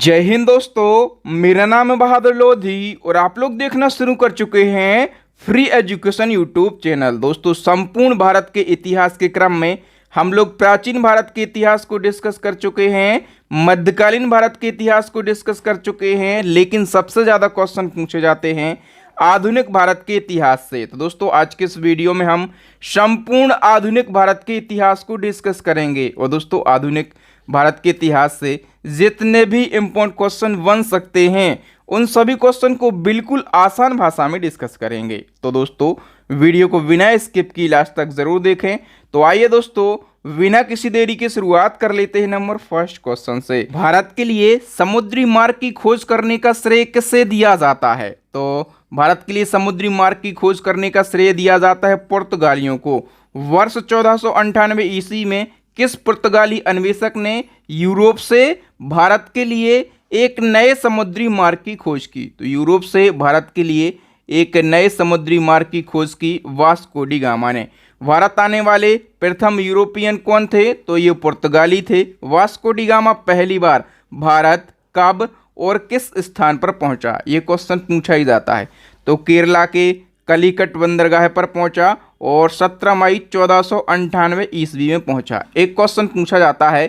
जय हिंद दोस्तों, मेरा नाम है बहादुर लोधी और आप लोग देखना शुरू कर चुके हैं फ्री एजुकेशन यूट्यूब चैनल। दोस्तों, संपूर्ण भारत के इतिहास के क्रम में हम लोग प्राचीन भारत के इतिहास को डिस्कस कर चुके हैं, मध्यकालीन भारत के इतिहास को डिस्कस कर चुके हैं, लेकिन सबसे ज़्यादा क्वेश्चन पूछे जाते हैं आधुनिक भारत के इतिहास से। तो दोस्तों, आज के इस वीडियो में हम संपूर्ण आधुनिक भारत के इतिहास को डिस्कस करेंगे। और दोस्तों, आधुनिक भारत के इतिहास से जितने भी इम्पोर्टेंट क्वेश्चन बन सकते हैं उन सभी क्वेश्चन को बिल्कुल आसान भाषा में डिस्कस करेंगे। तो दोस्तों, वीडियो को बिना स्किप की लास्ट तक जरूर देखें। तो आइए दोस्तों, बिना किसी देरी के शुरुआत कर लेते हैं नंबर फर्स्ट क्वेश्चन से। भारत के लिए समुद्री मार्ग की खोज करने का श्रेय किसे दिया जाता है? तो भारत के लिए समुद्री मार्ग की खोज करने का श्रेय दिया जाता है पुर्तगालियों को। वर्ष 1498 ईस्वी में किस पुर्तगाली अन्वेषक ने यूरोप से भारत के लिए एक नए समुद्री मार्ग की खोज की? तो यूरोप से भारत के लिए एक नए समुद्री मार्ग की खोज की वास्को डी गामा ने। भारत आने वाले प्रथम यूरोपियन कौन थे? तो ये पुर्तगाली थे। वास्को डी गामा पहली बार भारत कब और किस स्थान पर पहुंचा? ये क्वेश्चन पूछा ही जाता है। तो केरला के कलिकट बंदरगाह पर पहुंचा और 17 मई 1498 ईस्वी में पहुंचा। एक क्वेश्चन पूछा जाता है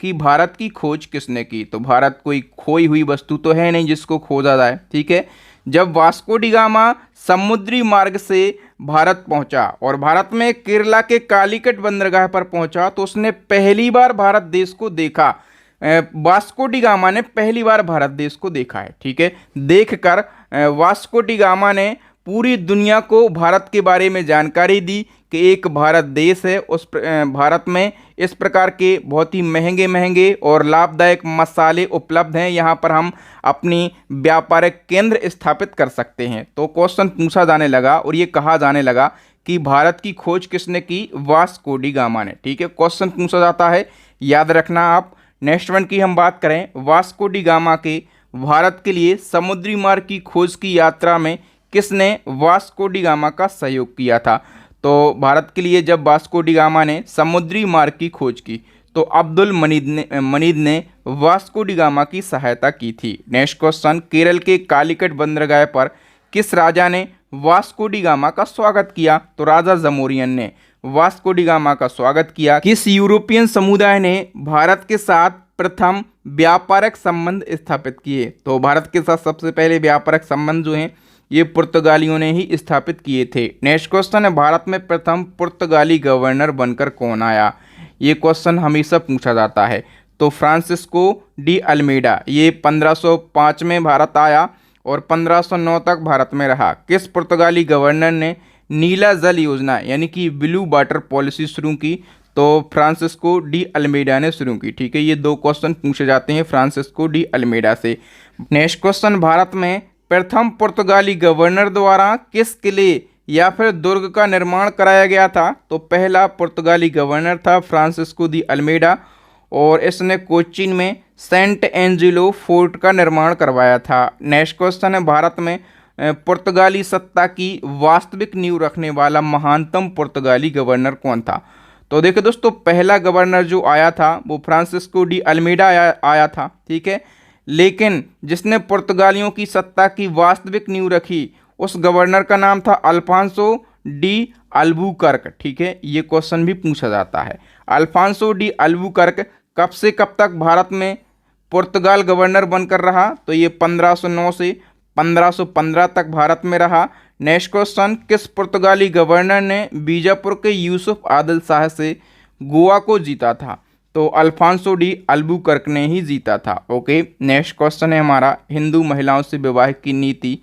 कि भारत की खोज किसने की? तो भारत कोई खोई हुई वस्तु तो है नहीं जिसको खोजा जाए, ठीक है। जब वास्को डी गामा समुद्री मार्ग से भारत पहुंचा और भारत में केरला के कालीकट बंदरगाह पर पहुंचा तो उसने पहली बार भारत देश को देखा। वास्को डी गामा ने पहली बार भारत देश को देखा है, ठीक है। देखकर वास्को डी गामा ने पूरी दुनिया को भारत के बारे में जानकारी दी कि एक भारत देश है, उस भारत में इस प्रकार के बहुत ही महंगे महंगे और लाभदायक मसाले उपलब्ध हैं, यहाँ पर हम अपनी व्यापारिक केंद्र स्थापित कर सकते हैं। तो क्वेश्चन पूछा जाने लगा और ये कहा जाने लगा कि भारत की खोज किसने की? वास्को डी गामा ने, ठीक है। क्वेश्चन पूछा जाता है, याद रखना आप। नेक्स्ट वन की हम बात करें, वास्को डी गामा के भारत के लिए समुद्री मार्ग की खोज की यात्रा में किसने वास्को डी गामा का सहयोग किया था? तो भारत के लिए जब वास्को डी गामा ने समुद्री मार्ग की खोज की तो अब्दुल मनीद ने वास्को डी गामा की सहायता की थी। नेक्स्ट क्वेश्चन, केरल के कालीकट बंदरगाह पर किस राजा ने वास्को डी गामा का स्वागत किया? तो राजा जमोरियन ने वास्को डी गामा का स्वागत किया। किस यूरोपियन समुदाय ने भारत के साथ प्रथम व्यापारिक संबंध स्थापित किए? तो भारत के साथ सबसे पहले व्यापारिक संबंध जो हैं ये पुर्तगालियों ने ही स्थापित किए थे। नेक्स्ट क्वेश्चन है, भारत में प्रथम पुर्तगाली गवर्नर बनकर कौन आया? ये क्वेश्चन हमेशा पूछा जाता है। तो फ्रांसिस्को डी अल्मेडा, ये 1505 में भारत आया और 1509 तक भारत में रहा। किस पुर्तगाली गवर्नर ने नीला जल योजना यानी कि ब्लू वाटर पॉलिसी शुरू की? तो फ्रांसिस्को डी अल्मेडा ने शुरू की, ठीक है। ये दो क्वेश्चन पूछे जाते हैं फ्रांसिस्को डी अल्मेडा से। नेक्स्ट क्वेश्चन, भारत में प्रथम पुर्तगाली गवर्नर द्वारा किस किले या फिर दुर्ग का निर्माण कराया गया था? तो पहला पुर्तगाली गवर्नर था फ्रांसिस्को दी अल्मेडा और इसने कोचीन में सेंट एंजिलो फोर्ट का निर्माण करवाया था। नेक्स्ट क्वेश्चन है, भारत में पुर्तगाली सत्ता की वास्तविक नींव रखने वाला महानतम पुर्तगाली गवर्नर कौन था? तो देखिए दोस्तों, पहला गवर्नर जो आया था वो फ्रांसिस्को डी अल्मेडा आया था, ठीक है। लेकिन जिसने पुर्तगालियों की सत्ता की वास्तविक नींव रखी उस गवर्नर का नाम था अल्फांसो डी अल्बुकर्क, ठीक है। ये क्वेश्चन भी पूछा जाता है। अल्फांसो डी अल्बुकर्क कब से कब तक भारत में पुर्तगाल गवर्नर बनकर रहा? तो ये 1509 से 1515 तक भारत में रहा। नेक्स्ट क्वेश्चन, किस पुर्तगाली गवर्नर ने बीजापुर के यूसुफ आदिल शाह से गोवा को जीता था? तो अल्फांसो डी अल्बुकर्क ने ही जीता था, ओके। नेक्स्ट क्वेश्चन है हमारा, हिंदू महिलाओं से विवाह की नीति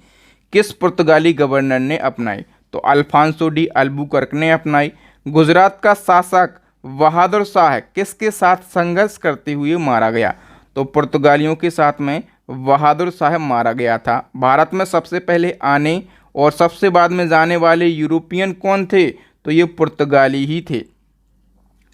किस पुर्तगाली गवर्नर ने अपनाई? तो अल्फांसो डी अल्बुकर्क ने अपनाई। गुजरात का शासक बहादुर शाह किसके साथ संघर्ष करते हुए मारा गया? तो पुर्तगालियों के साथ में बहादुर शाह मारा गया था। भारत में सबसे पहले आने और सबसे बाद में जाने वाले यूरोपियन कौन थे? तो ये पुर्तगाली ही थे।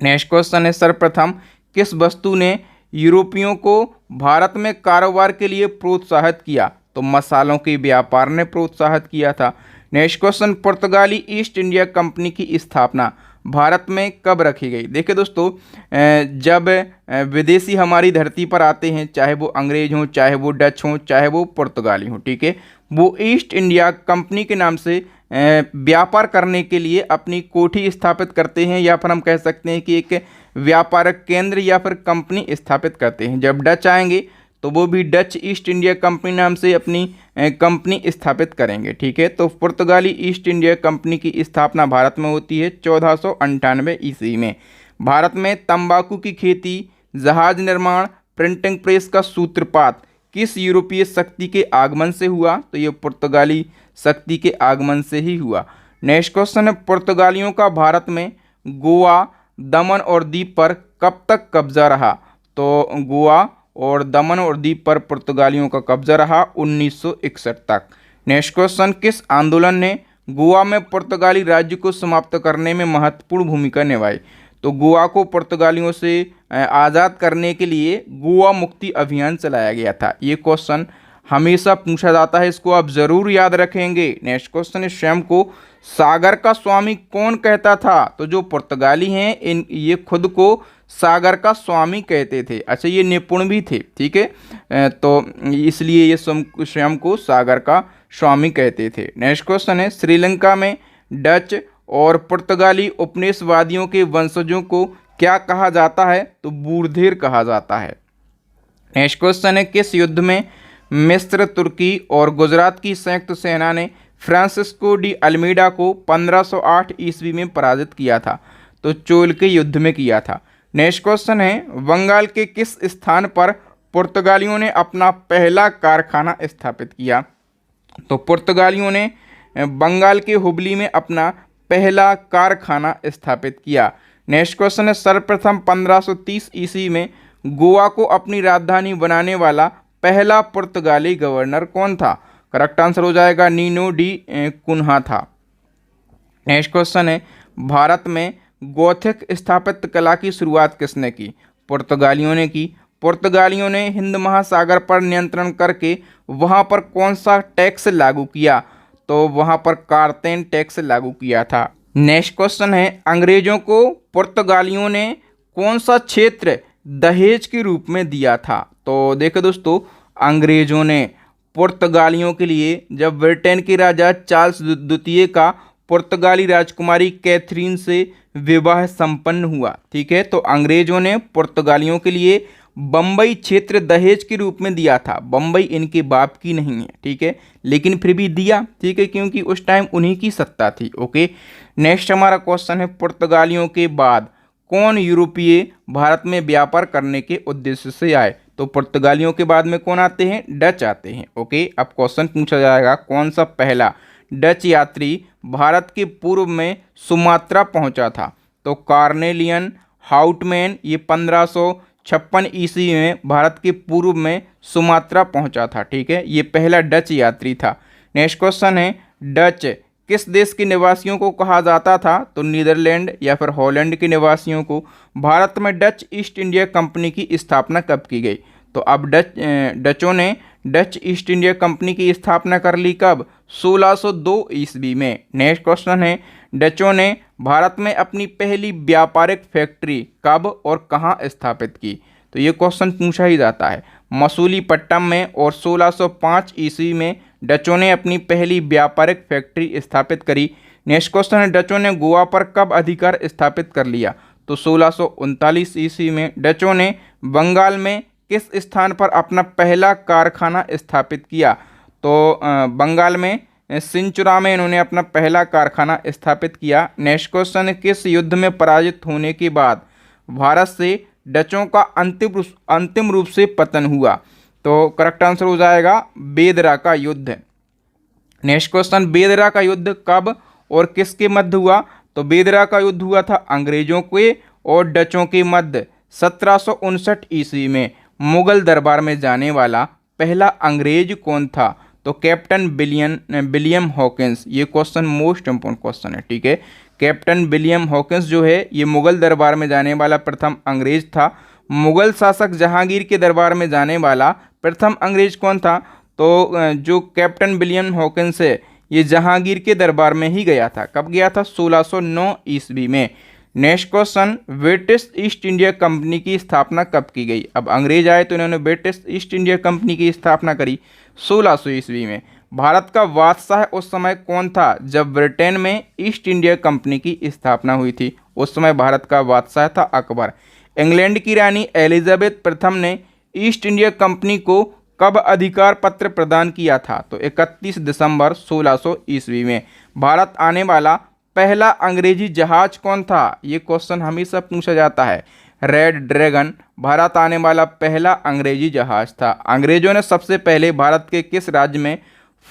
नेक्स्ट क्वेश्चन है, सर्वप्रथम किस वस्तु ने यूरोपियों को भारत में कारोबार के लिए प्रोत्साहित किया? तो मसालों के व्यापार ने प्रोत्साहित किया था। नेक्स्ट क्वेश्चन, पुर्तगाली ईस्ट इंडिया कंपनी की स्थापना भारत में कब रखी गई? देखिए दोस्तों, जब विदेशी हमारी धरती पर आते हैं, चाहे वो अंग्रेज हों, चाहे वो डच हों, चाहे वो पुर्तगाली हों, ठीक है, वो ईस्ट इंडिया कंपनी के नाम से व्यापार करने के लिए अपनी कोठी स्थापित करते हैं, या फिर हम कह सकते हैं कि एक व्यापारक केंद्र या फिर कंपनी स्थापित करते हैं। जब डच आएंगे तो वो भी डच ईस्ट इंडिया कंपनी नाम से अपनी कंपनी स्थापित करेंगे, ठीक है। तो पुर्तगाली ईस्ट इंडिया कंपनी की स्थापना भारत में होती है 1498 ईस्वी में। भारत में तंबाकू की खेती, जहाज निर्माण, प्रिंटिंग प्रेस का सूत्रपात किस यूरोपीय शक्ति के आगमन से हुआ? तो ये पुर्तगाली शक्ति के आगमन से ही हुआ। नेक्स्ट क्वेश्चन है, पुर्तगालियों का भारत में गोवा, दमन और दीप पर कब तक कब्जा रहा? तो गोवा और दमन और दीप पर पुर्तगालियों का कब्जा रहा 1961 तक। नेक्स्ट क्वेश्चन, किस आंदोलन ने गोवा में पुर्तगाली राज्य को समाप्त करने में महत्वपूर्ण भूमिका निभाई? तो गोवा को पुर्तगालियों से आज़ाद करने के लिए गोवा मुक्ति अभियान चलाया गया था। ये क्वेश्चन हमेशा पूछा जाता है, इसको आप ज़रूर याद रखेंगे। नेक्स्ट क्वेश्चन है, स्वयं को सागर का स्वामी कौन कहता था? तो जो पुर्तगाली हैं ये खुद को सागर का स्वामी कहते थे। अच्छा, ये निपुण भी थे, ठीक है, तो इसलिए ये स्वयं को सागर का स्वामी कहते थे। नेक्स्ट क्वेश्चन है, श्रीलंका में डच और पुर्तगाली उपनिवेशवादियों के वंशजों को क्या कहा जाता है? तो बूर्धेर कहा जाता है। नेक्स्ट क्वेश्चन है, किस युद्ध में मिस्र, तुर्की और गुजरात की संयुक्त सेना ने फ्रांसिस्को डी अल्मीडा को 1508 ईस्वी में पराजित किया था? तो चोल के युद्ध में किया था। नेक्स्ट क्वेश्चन है, बंगाल के किस स्थान पर पुर्तगालियों ने अपना पहला कारखाना स्थापित किया? तो पुर्तगालियों ने बंगाल के हुबली में अपना पहला कारखाना स्थापित किया। नेक्स्ट क्वेश्चन है, सर्वप्रथम 1530 ईस्वी में गोवा को अपनी राजधानी बनाने वाला पहला पुर्तगाली गवर्नर कौन था? करेक्ट आंसर हो जाएगा नीनो डी कुन्हा था। नेक्स्ट क्वेश्चन है, भारत में गोथिक स्थापत्य कला की शुरुआत किसने की? पुर्तगालियों ने की। पुर्तगालियों ने हिंद महासागर पर नियंत्रण करके वहां पर कौन सा टैक्स लागू किया? तो वहां पर कारतेन टैक्स लागू किया था। नेक्स्ट क्वेश्चन है, अंग्रेजों को पुर्तगालियों ने कौन सा क्षेत्र दहेज के रूप में दिया था? तो देखो दोस्तों, अंग्रेजों ने पुर्तगालियों के लिए, जब ब्रिटेन के राजा चार्ल्स द्वितीय का पुर्तगाली राजकुमारी कैथरीन से विवाह संपन्न हुआ, ठीक है, तो अंग्रेजों ने पुर्तगालियों के लिए बम्बई क्षेत्र दहेज के रूप में दिया था। बम्बई इनके बाप की नहीं है, ठीक है, लेकिन फिर भी दिया, ठीक है, क्योंकि उस टाइम उन्हीं की सत्ता थी। ओके, नेक्स्ट हमारा क्वेश्चन है, पुर्तगालियों के बाद कौन यूरोपीय भारत में व्यापार करने के उद्देश्य से आए? तो पुर्तगालियों के बाद में कौन आते हैं? डच आते हैं। ओके, अब क्वेश्चन पूछा जाएगा, कौन सा पहला डच यात्री भारत के पूर्व में सुमात्रा पहुंचा था? तो कार्नेलियन हाउटमैन ये 1556 ईस्वी में भारत के पूर्व में सुमात्रा पहुंचा था, ठीक है, ये पहला डच यात्री था। नेक्स्ट क्वेश्चन है, डच किस देश के निवासियों को कहा जाता था? तो नीदरलैंड या फिर हॉलैंड के निवासियों को। भारत में डच ईस्ट इंडिया कंपनी की स्थापना कब की गई? तो अब डचों ने डच ईस्ट इंडिया कंपनी की स्थापना कर ली कब? 1602 ईस्वी में। नेक्स्ट क्वेश्चन है, डचों ने भारत में अपनी पहली व्यापारिक फैक्ट्री कब और कहाँ स्थापित की? तो ये क्वेश्चन पूछा ही जाता है। मसूलीपट्टनम में, और 1605 ईस्वी में डचों ने अपनी पहली व्यापारिक फैक्ट्री स्थापित करी। नेक्स्ट क्वेश्चन है, डचों ने गोवा पर कब अधिकार स्थापित कर लिया? तो 1639 ईस्वी में। डचों ने बंगाल में किस स्थान पर अपना पहला कारखाना स्थापित किया? तो बंगाल में सिंचुरा में इन्होंने अपना पहला कारखाना स्थापित किया। नेक्स्ट क्वेश्चन है, किस युद्ध में पराजित होने के बाद भारत से डचों का अंतिम रूप से पतन हुआ? तो करेक्ट आंसर हो जाएगा बेदरा का युद्ध। नेक्स्ट क्वेश्चन, बेदरा का युद्ध कब और किसके मध्य हुआ? तो बेदरा का युद्ध हुआ था अंग्रेजों के और डचों के मध्य 1759 ईस्वी में। मुगल दरबार में जाने वाला पहला अंग्रेज कौन था? तो कैप्टन विलियम हॉकिंस। ये क्वेश्चन मोस्ट इंपोर्टेंट क्वेश्चन है, ठीक है। कैप्टन विलियम हॉकिंस जो है ये मुगल दरबार में जाने वाला प्रथम अंग्रेज था। मुगल शासक जहांगीर के दरबार में जाने वाला प्रथम अंग्रेज कौन था? तो जो कैप्टन विलियम हॉकिंस है ये जहांगीर के दरबार में ही गया था। कब गया था? 1609 ईस्वी में। Next question, British east India company की स्थापना कब की गई? अब अंग्रेज आए तो इन्होंने ब्रिटिश ईस्ट इंडिया कंपनी की स्थापना करी 1600 ईस्वी में। भारत का बादशाह उस समय कौन था जब ब्रिटेन में ईस्ट इंडिया कंपनी की स्थापना हुई थी? उस समय भारत का बादशाह था अकबर। इंग्लैंड की रानी एलिजाबेथ प्रथम ने ईस्ट इंडिया कंपनी को कब अधिकार पत्र प्रदान किया था? तो 31 दिसंबर 1600 ईस्वी में। भारत आने वाला पहला अंग्रेजी जहाज कौन था? ये क्वेश्चन हमेशा पूछा जाता है। रेड ड्रैगन भारत आने वाला पहला अंग्रेजी जहाज था। अंग्रेजों ने सबसे पहले भारत के किस राज्य में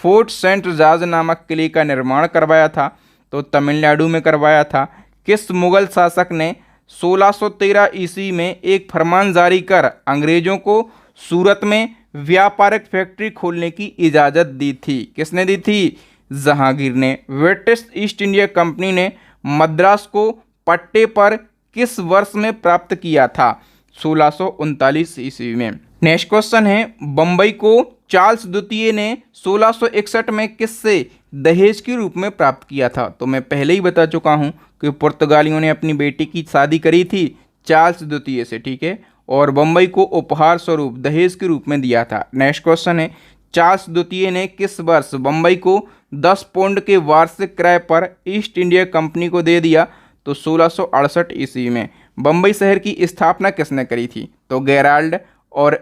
फोर्ट सेंट जॉर्ज नामक किले का निर्माण करवाया था? तो तमिलनाडु में करवाया था। किस मुगल शासक ने 1613 ईस्वी में एक फरमान जारी कर अंग्रेजों को सूरत में व्यापारिक फैक्ट्री खोलने की इजाज़त दी थी? किसने दी थी? जहांगीर ने। ब्रिटिश ईस्ट इंडिया कंपनी ने मद्रास को पट्टे पर किस वर्ष में प्राप्त किया था? 1639 ईस्वी में। नेक्स्ट क्वेश्चन है, बंबई को चार्ल्स द्वितीय ने 1661 में किससे दहेज के रूप में प्राप्त किया था? तो मैं पहले ही बता चुका हूं कि पुर्तगालियों ने अपनी बेटी की शादी करी थी चार्ल्स द्वितीय से, ठीक है, और बंबई को उपहार स्वरूप दहेज के रूप में दिया था। नेक्स्ट क्वेश्चन है, चार्ल्स द्वितीय ने किस वर्ष बंबई को 10 पौंड के वार्षिक किराए पर ईस्ट इंडिया कंपनी को दे दिया? तो 1668 ईस्वी में। बंबई शहर की स्थापना किसने करी थी? तो गेराल्ड और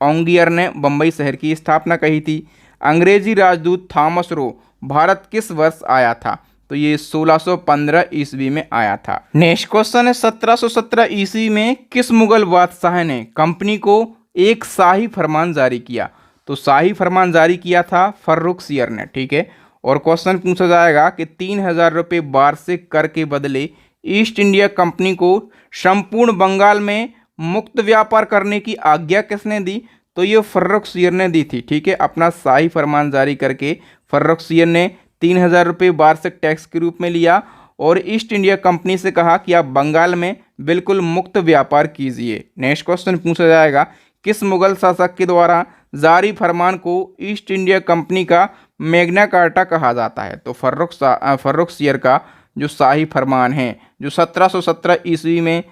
ओंगियर ने बंबई शहर की स्थापना कही थी। अंग्रेजी राजदूत थॉमस रो भारत किस वर्ष आया था? तो ये 1615 ईस्वी में आया था। नेक्स्ट क्वेश्चन है, 1717 ईस्वी में किस मुगल बादशाह ने कंपनी को एक शाही फरमान जारी किया? तो शाही फरमान जारी किया था फर्रुखसियर ने, ठीक है। और क्वेश्चन पूछा जाएगा कि 3000 रुपये वार्षिक कर के बदले ईस्ट इंडिया कंपनी को संपूर्ण बंगाल में मुक्त व्यापार करने की आज्ञा किसने दी? तो ये फर्रुखसियर ने दी थी, ठीक है। अपना शाही फरमान जारी करके फर्रुखसियर ने 3000 रुपये वार्षिक टैक्स के रूप में लिया और ईस्ट इंडिया कंपनी से कहा कि आप बंगाल में बिल्कुल मुक्त व्यापार कीजिए। नेक्स्ट क्वेश्चन पूछा जाएगा, किस मुगल शासक के द्वारा जारी फरमान को ईस्ट इंडिया कंपनी का मैग्ना कार्टा कहा जाता है? तो फर्रुखसियर का जो शाही फरमान है जो 1717 ईस्वी में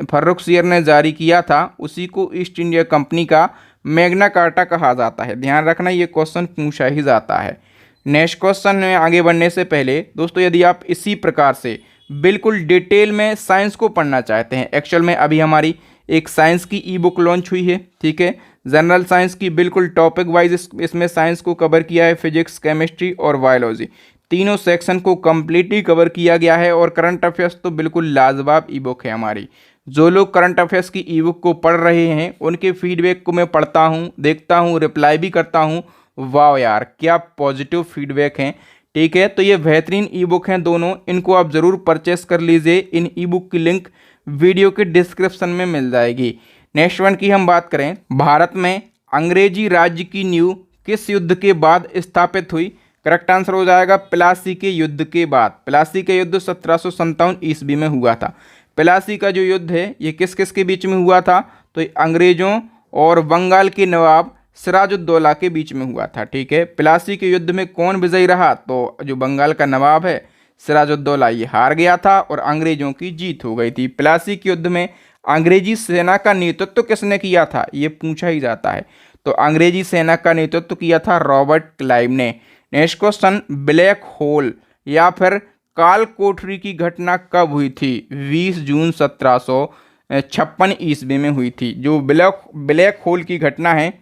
फर्रुखसियर ने जारी किया था, उसी को ईस्ट इंडिया कंपनी का मैग्ना कार्टा कहा जाता है। ध्यान रखना, ये क्वेश्चन पूछा ही जाता है। नेक्स्ट क्वेश्चन में आगे बढ़ने से पहले दोस्तों, यदि आप इसी प्रकार से बिल्कुल डिटेल में साइंस को पढ़ना चाहते हैं, एक्चुअल में अभी हमारी एक साइंस की ई बुक लॉन्च हुई है, ठीक है। जनरल साइंस की बिल्कुल टॉपिक वाइज इसमें साइंस को कवर किया है, फिजिक्स, केमिस्ट्री और बायोलॉजी, तीनों सेक्शन को कम्प्लीटली कवर किया गया है। और करंट अफेयर्स तो बिल्कुल लाजवाब ई बुक है हमारी। जो लोग करंट अफेयर्स की ई बुक को पढ़ रहे हैं उनके फीडबैक को मैं पढ़ता हूँ, देखता हूँ, रिप्लाई भी करता हूँ। वाह यार, क्या पॉजिटिव फीडबैक हैं, ठीक है। तो ये बेहतरीन ई बुक हैं दोनों, इनको आप ज़रूर परचेस कर लीजिए। इन ई बुक की लिंक वीडियो के डिस्क्रिप्शन में मिल जाएगी। नेक्स्ट वन की हम बात करें, भारत में अंग्रेजी राज्य की नींव किस युद्ध के बाद स्थापित हुई? करेक्ट आंसर हो जाएगा प्लासी के युद्ध के बाद। प्लासी का युद्ध 1757 ईस्वी में हुआ था। प्लासी का जो युद्ध है ये किस किस के बीच में हुआ था? तो अंग्रेजों और बंगाल के नवाब सिराजुद्दौला के बीच में हुआ था, ठीक है। प्लासी के युद्ध में कौन विजयी रहा? तो जो बंगाल का नवाब है सिराजुद्दौला, ये हार गया था और अंग्रेजों की जीत हो गई थी। प्लासी के युद्ध में अंग्रेजी सेना का नेतृत्व किसने किया था? ये पूछा ही जाता है। तो अंग्रेजी सेना का नेतृत्व किया था रॉबर्ट क्लाइव ने। नेक्स्ट क्वेश्चन, ब्लैक होल या फिर काल कोठरी की घटना कब हुई थी? 20 जून 1756 ईस्वी में हुई थी। जो ब्लैक होल की घटना है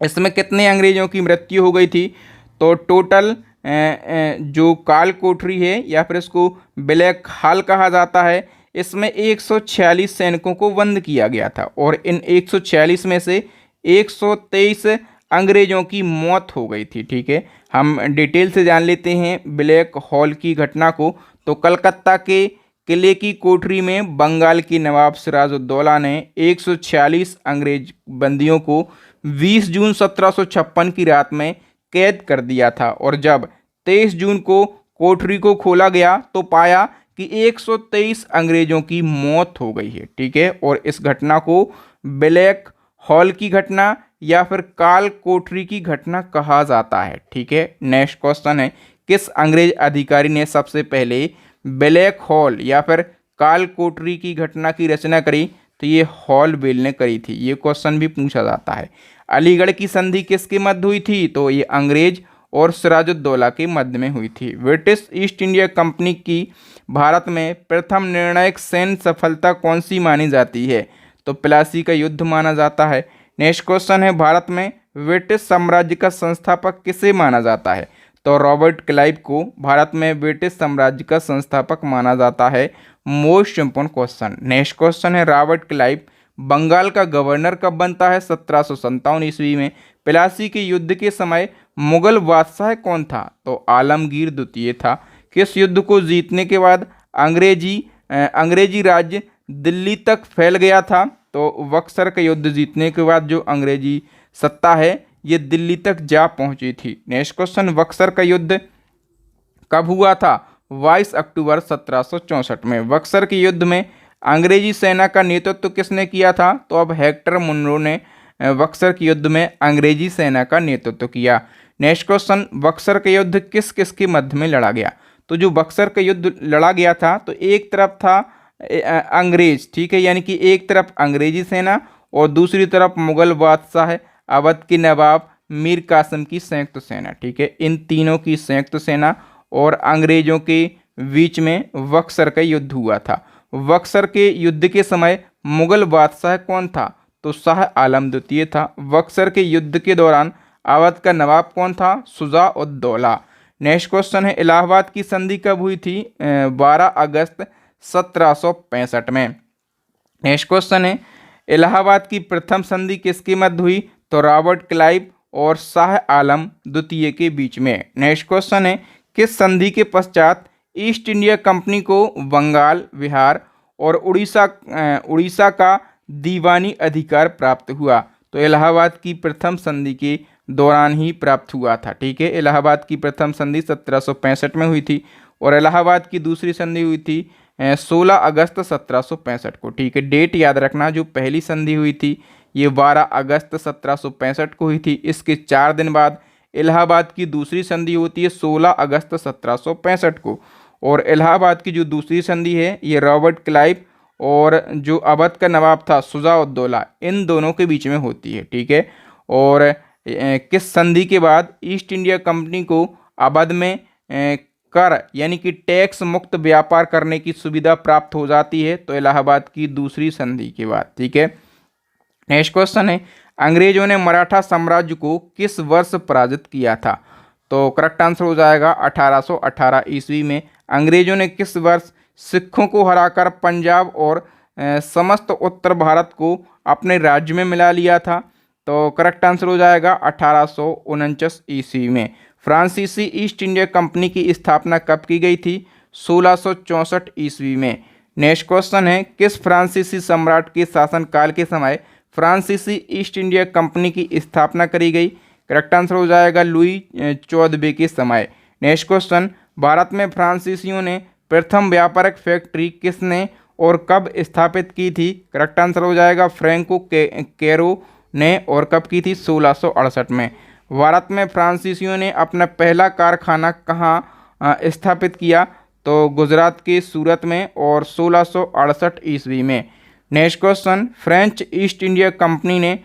इसमें कितने अंग्रेजों की मृत्यु हो गई थी? तो टोटल जो काल कोठरी है या फिर इसको ब्लैक होल कहा जाता है, इसमें 146 सैनिकों को बंद किया गया था और इन 146 में से 123 अंग्रेजों की मौत हो गई थी, ठीक है। हम डिटेल से जान लेते हैं ब्लैक होल की घटना को। तो कलकत्ता के किले की कोठरी में बंगाल के नवाब सिराजुद्दौला ने 146 अंग्रेज बंदियों को 20 जून 1756 की रात में कैद कर दिया था और जब 23 जून को कोठरी को खोला गया तो पाया कि 123 अंग्रेजों की मौत हो गई है, ठीक है। और इस घटना को ब्लैक होल की घटना या फिर काल कोठरी की घटना कहा जाता है, ठीक है। नेक्स्ट क्वेश्चन है, किस अंग्रेज अधिकारी ने सबसे पहले ब्लैक होल या फिर कालकोटरी की घटना की रचना करी? तो ये हॉलबेल ने करी थी। ये क्वेश्चन भी पूछा जाता है। अलीगढ़ की संधि किसके मध्य हुई थी? तो ये अंग्रेज और सिराजुद्दौला के मध्य में हुई थी। ब्रिटिश ईस्ट इंडिया कंपनी की भारत में प्रथम निर्णायक सैन्य सफलता कौन सी मानी जाती है? तो प्लासी का युद्ध माना जाता है। नेक्स्ट क्वेश्चन है, भारत में ब्रिटिश साम्राज्य का संस्थापक किसे माना जाता है? तो रॉबर्ट क्लाइव को भारत में ब्रिटिश साम्राज्य का संस्थापक माना जाता है। Most important question. Next question है, रॉबर्ट क्लाइव बंगाल का गवर्नर कब बनता है? 1757 ईस्वी में। प्लासी के युद्ध के समय मुगल बादशाह कौन था? तो आलमगीर द्वितीय था। किस युद्ध को जीतने के बाद अंग्रेजी राज्य दिल्ली तक फैल गया था? तो बक्सर का युद्ध जीतने के बाद जो अंग्रेजी सत्ता है ये दिल्ली तक जा पहुंची थी। नेक्स्ट क्वेश्चन, बक्सर का युद्ध कब हुआ था? 22 अक्टूबर 1764 में। बक्सर के युद्ध में अंग्रेजी सेना का नेतृत्व किसने किया था? तो अब हेक्टर मुनरो ने बक्सर के युद्ध में अंग्रेजी सेना का नेतृत्व किया। नेक्स्ट क्वेश्चन, बक्सर का युद्ध किस किस के मध्य में लड़ा गया? तो जो बक्सर का युद्ध लड़ा गया था तो एक तरफ था अंग्रेज, ठीक है, यानी कि एक तरफ अंग्रेजी सेना और दूसरी तरफ मुगल बादशाह अवध के नवाब मीर कासिम की संयुक्त सेना, ठीक है। इन तीनों की संयुक्त सेना और अंग्रेजों के बीच में बक्सर का युद्ध हुआ था। बक्सर के युद्ध के समय मुगल बादशाह कौन था? तो शाह आलम द्वितीय था। बक्सर के युद्ध के दौरान अवध का नवाब कौन था? शुजा उद दौला। नेक्स्ट क्वेश्चन है, इलाहाबाद की संधि कब हुई थी? 12 अगस्त 1765 में। नेक्स्ट क्वेश्चन है, इलाहाबाद की प्रथम संधि किसके मध्य हुई? तो रॉबर्ट क्लाइव और शाह आलम द्वितीय के बीच में। नेक्स्ट क्वेश्चन है, किस संधि के पश्चात ईस्ट इंडिया कंपनी को बंगाल, बिहार और उड़ीसा का दीवानी अधिकार प्राप्त हुआ? तो इलाहाबाद की प्रथम संधि के दौरान ही प्राप्त हुआ था, ठीक है। इलाहाबाद की प्रथम संधि 1765 में हुई थी और इलाहाबाद की दूसरी संधि हुई थी 16 अगस्त 1765 को, ठीक है। डेट याद रखना, जो पहली संधि हुई थी ये 12 अगस्त 1765 को हुई थी। इसके 4 दिन बाद इलाहाबाद की दूसरी संधि होती है 16 अगस्त 1765 को। और इलाहाबाद की जो दूसरी संधि है ये रॉबर्ट क्लाइव और जो अवध का नवाब था शुजा उद दौला, इन दोनों के बीच में होती है, ठीक है। और किस संधि के बाद ईस्ट इंडिया कंपनी को अवध में कर यानी कि टैक्स मुक्त व्यापार करने की सुविधा प्राप्त हो जाती है? तो इलाहाबाद की दूसरी संधि के बाद, ठीक है। नेक्स्ट क्वेश्चन है, अंग्रेजों ने मराठा साम्राज्य को किस वर्ष पराजित किया था? तो करेक्ट आंसर हो जाएगा 1818 ईस्वी में। अंग्रेजों ने किस वर्ष सिखों को हराकर पंजाब और समस्त उत्तर भारत को अपने राज्य में मिला लिया था? तो करेक्ट आंसर हो जाएगा 1849 ईस्वी में। फ्रांसीसी ईस्ट इंडिया कंपनी की स्थापना कब की गई थी? 1664 ईस्वी में। नेक्स्ट क्वेश्चन है, किस फ्रांसीसी सम्राट के शासनकाल के समय फ्रांसीसी ईस्ट इंडिया कंपनी की स्थापना करी गई? करेक्ट आंसर हो जाएगा लुई 14वें के समय। नेक्स्ट क्वेश्चन, भारत में फ्रांसीसियों ने प्रथम व्यापारिक फैक्ट्री किसने और कब स्थापित की थी? करेक्ट आंसर हो जाएगा फ्रैंको कैरो ने, और कब की थी? 1668 में। भारत में फ्रांसीसियों ने अपना पहला कारखाना कहाँ स्थापित किया? तो गुजरात के सूरत में और 1668 ईस्वी में। Next question, French east India company ने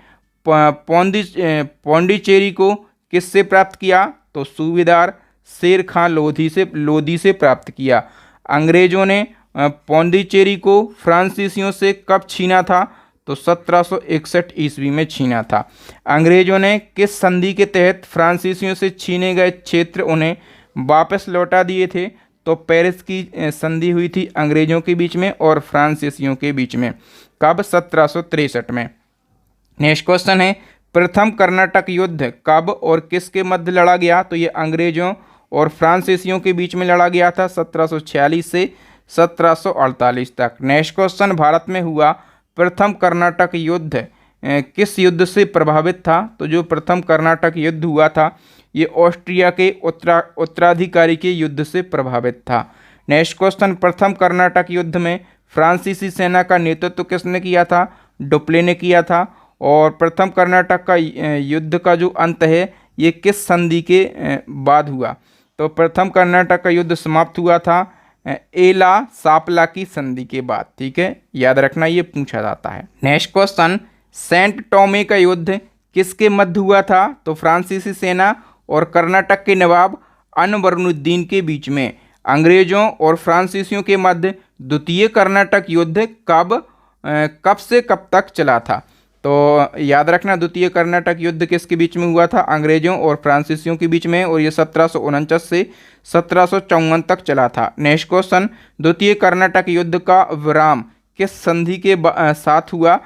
पौंडीचेरी को किससे प्राप्त किया? तो सूबेदार शेर खां लोधी से प्राप्त किया। अंग्रेजों ने पौंडीचेरी को फ्रांसीसियों से कब छीना था? तो 1761 ईस्वी में छीना था। अंग्रेजों ने किस संधि के तहत फ्रांसीसियों से छीने गए क्षेत्र उन्हें वापस लौटा दिए थे? तो पेरिस की संधि हुई थी अंग्रेजों के बीच में और फ्रांसीसियों के बीच में। कब? 1763 में। नेक्स्ट क्वेश्चन है, प्रथम कर्नाटक युद्ध कब और किसके मध्य लड़ा गया? तो ये अंग्रेजों और फ्रांसीसियों के बीच में लड़ा गया था 1746 से 1748 तक। नेक्स्ट क्वेश्चन, भारत में हुआ प्रथम कर्नाटक युद्ध किस युद्ध से प्रभावित था? तो जो प्रथम कर्नाटक युद्ध हुआ था ये ऑस्ट्रिया के उत्तराधिकारी के युद्ध से प्रभावित था। नेक्स्ट क्वेश्चन, प्रथम कर्नाटक युद्ध में फ्रांसीसी सेना का नेतृत्व किसने किया था? डुप्ले ने किया था। और प्रथम कर्नाटक का युद्ध का जो अंत है ये किस संधि के बाद हुआ? तो प्रथम कर्नाटक का युद्ध समाप्त हुआ था एला सापला की संधि के बाद। ठीक है, याद रखना, ये पूछा जाता है। नेक्स्ट क्वेश्चन, सेंट टोमे का युद्ध किसके मध्य हुआ था? तो फ्रांसीसी सेना और कर्नाटक के नवाब अनवरुद्दीन के बीच में। अंग्रेजों और फ्रांसीसियों के मध्य द्वितीय कर्नाटक युद्ध कब से कब तक चला था? तो याद रखना, द्वितीय कर्नाटक युद्ध किसके बीच में हुआ था? अंग्रेजों और फ्रांसीसियों के बीच में, और ये 1749 से 1754 तक चला था। नेक्स्ट क्वेश्चन, द्वितीय कर्नाटक युद्ध का विराम किस संधि के साथ हुआ?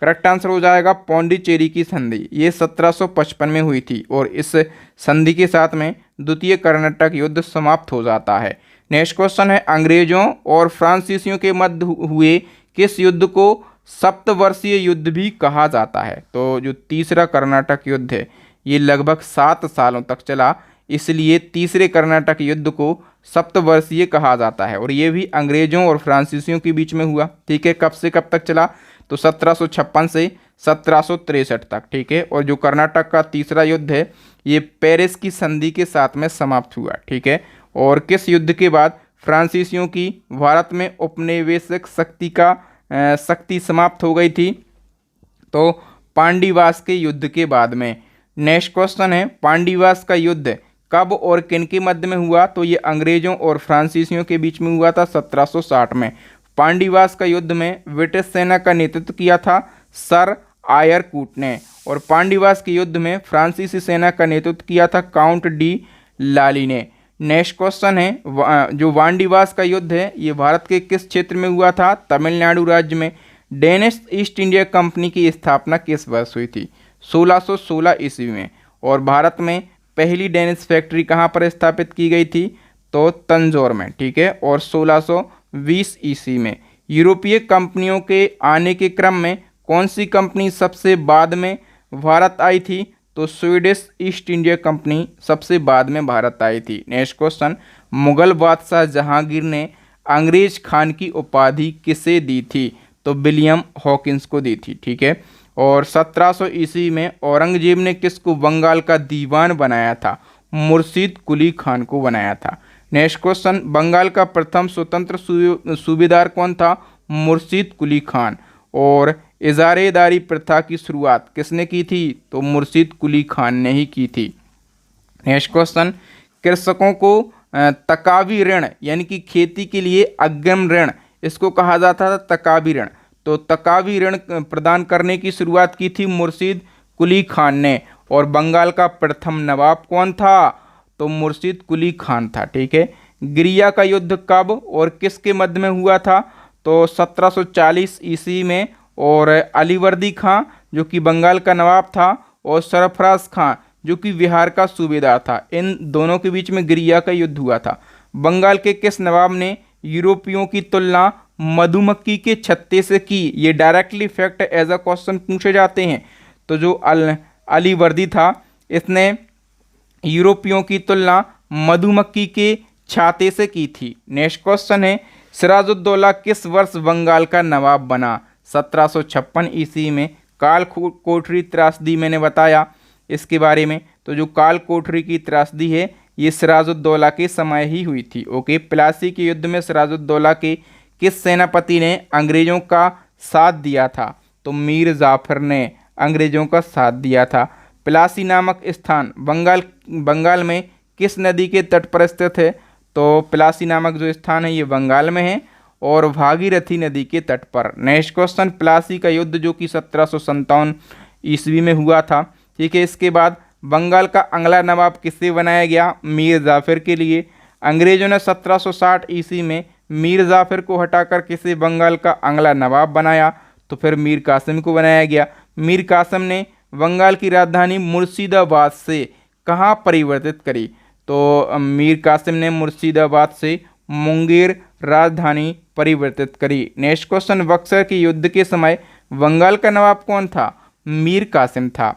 करेक्ट आंसर हो जाएगा पौंडीचेरी की संधि। ये 1755 में हुई थी और इस संधि के साथ में द्वितीय कर्नाटक युद्ध समाप्त हो जाता है। नेक्स्ट क्वेश्चन है, अंग्रेजों और फ्रांसीसियों के मध्य हुए किस युद्ध को सप्तवर्षीय युद्ध भी कहा जाता है? तो जो तीसरा कर्नाटक युद्ध है ये लगभग 7 सालों तक चला, इसलिए तीसरे कर्नाटक युद्ध को सप्तवर्षीय कहा जाता है, और ये भी अंग्रेजों और फ्रांसीसियों के बीच में हुआ। ठीक है, कब से कब तक चला? तो 1756 से 1763 तक। ठीक है, और जो कर्नाटक का तीसरा युद्ध है ये पेरिस की संधि के साथ में समाप्त हुआ। ठीक है, और किस युद्ध के बाद फ्रांसीसियों की भारत में उपनिवेशिक शक्ति समाप्त हो गई थी? तो पांडीवास के युद्ध के बाद में। नेक्स्ट क्वेश्चन है, पांडीवास का युद्ध कब और किन के मध्य में हुआ? तो ये अंग्रेजों और फ्रांसीसियों के बीच में हुआ था 1760 में। पांडीवास का युद्ध में ब्रिटिश सेना का नेतृत्व किया था सर आयरकूट ने, और पांडीवास के युद्ध में फ्रांसीसी सेना का नेतृत्व किया था काउंट डी लाली ने। नेक्स्ट क्वेश्चन है, जो वांडीवास का युद्ध है ये भारत के किस क्षेत्र में हुआ था? तमिलनाडु राज्य में। डेनिश ईस्ट इंडिया कंपनी की स्थापना किस वर्ष हुई थी? 1616 ईस्वी में। और भारत में पहली डेनिश फैक्ट्री कहाँ पर स्थापित की गई थी? तो तंजौर में। ठीक है, और 1620 ईस्वी में। यूरोपीय कंपनियों के आने के क्रम में कौन सी कंपनी सबसे बाद में भारत आई थी? तो स्वीडिश ईस्ट इंडिया कंपनी सबसे बाद में भारत आई थी। नेक्स्ट क्वेश्चन, मुगल बादशाह जहांगीर ने अंग्रेज खान की उपाधि किसे दी थी? तो विलियम हॉकिंस को दी थी। ठीक है, और 1700 ईस्वी में औरंगजेब ने किसको बंगाल का दीवान बनाया था? मुर्शीद कुली खान को बनाया था। नेक्स्ट क्वेश्चन, बंगाल का प्रथम स्वतंत्र सूबेदार कौन था? मुर्शीद कुली खान। और इजारेदारी प्रथा की शुरुआत किसने की थी? तो मुर्शीद कुली खान ने ही की थी। नेक्स्ट क्वेश्चन, कृषकों को तकावी ऋण यानी कि खेती के लिए अग्रिम ऋण, इसको कहा जाता था तकावी ऋण। तो तकावी ऋण प्रदान करने की शुरुआत की थी मुर्शीद कुली खान ने। और बंगाल का प्रथम नवाब कौन था? तो मुर्शीद कुली खान था। ठीक है, गिरिया का युद्ध कब और किसके मध्य में हुआ था? तो 1740 ईस्वी में। और अलीवर्दी खां जो कि बंगाल का नवाब था और सरफराज खां जो कि बिहार का सूबेदार था, इन दोनों के बीच में गिरिया का युद्ध हुआ था। बंगाल के किस नवाब ने यूरोपियों की तुलना मधुमक्खी के छत्ते से की? ये directly fact as a question पूछे जाते हैं। तो जो अलीवर्दी था इसने यूरोपियों की तुलना मधुमक्खी के छाते से की थी। नेक्स्ट क्वेश्चन है, सिराजुद्दौला किस वर्ष बंगाल का नवाब बना? 1756 ईस्वी में। काल कोठरी त्रासदी मैंने बताया इसके बारे में। तो जो काल कोठरी की त्रासदी है ये सिराजुद्दौला के समय ही हुई थी। ओके, प्लासी के युद्ध में सिराजुद्दौला के किस सेनापति ने अंग्रेजों का साथ दिया था? तो मीर जाफर ने अंग्रेजों का साथ दिया था। प्लासी नामक स्थान बंगाल में किस नदी के तट पर स्थित है? तो प्लासी नामक जो स्थान है ये बंगाल में है और भागीरथी नदी के तट पर। नेक्स्ट क्वेश्चन, प्लासी का युद्ध जो कि 1757 ईस्वी में हुआ था। ठीक है, इसके बाद बंगाल का अगला नवाब किसे बनाया गया? मीर जाफर के लिए। अंग्रेजों ने 1760 ईस्वी में मीर जाफर को हटाकर किसे बंगाल का अगला नवाब बनाया? तो फिर मीर कासिम को बनाया गया। मीर कासिम ने बंगाल की राजधानी मुर्शिदाबाद से कहाँ परिवर्तित करी? तो मीर कासिम ने मुर्शिदाबाद से मुंगेर राजधानी परिवर्तित करी। नेक्स्ट क्वेश्चन, बक्सर के युद्ध के समय बंगाल का नवाब कौन था? मीर कासिम था।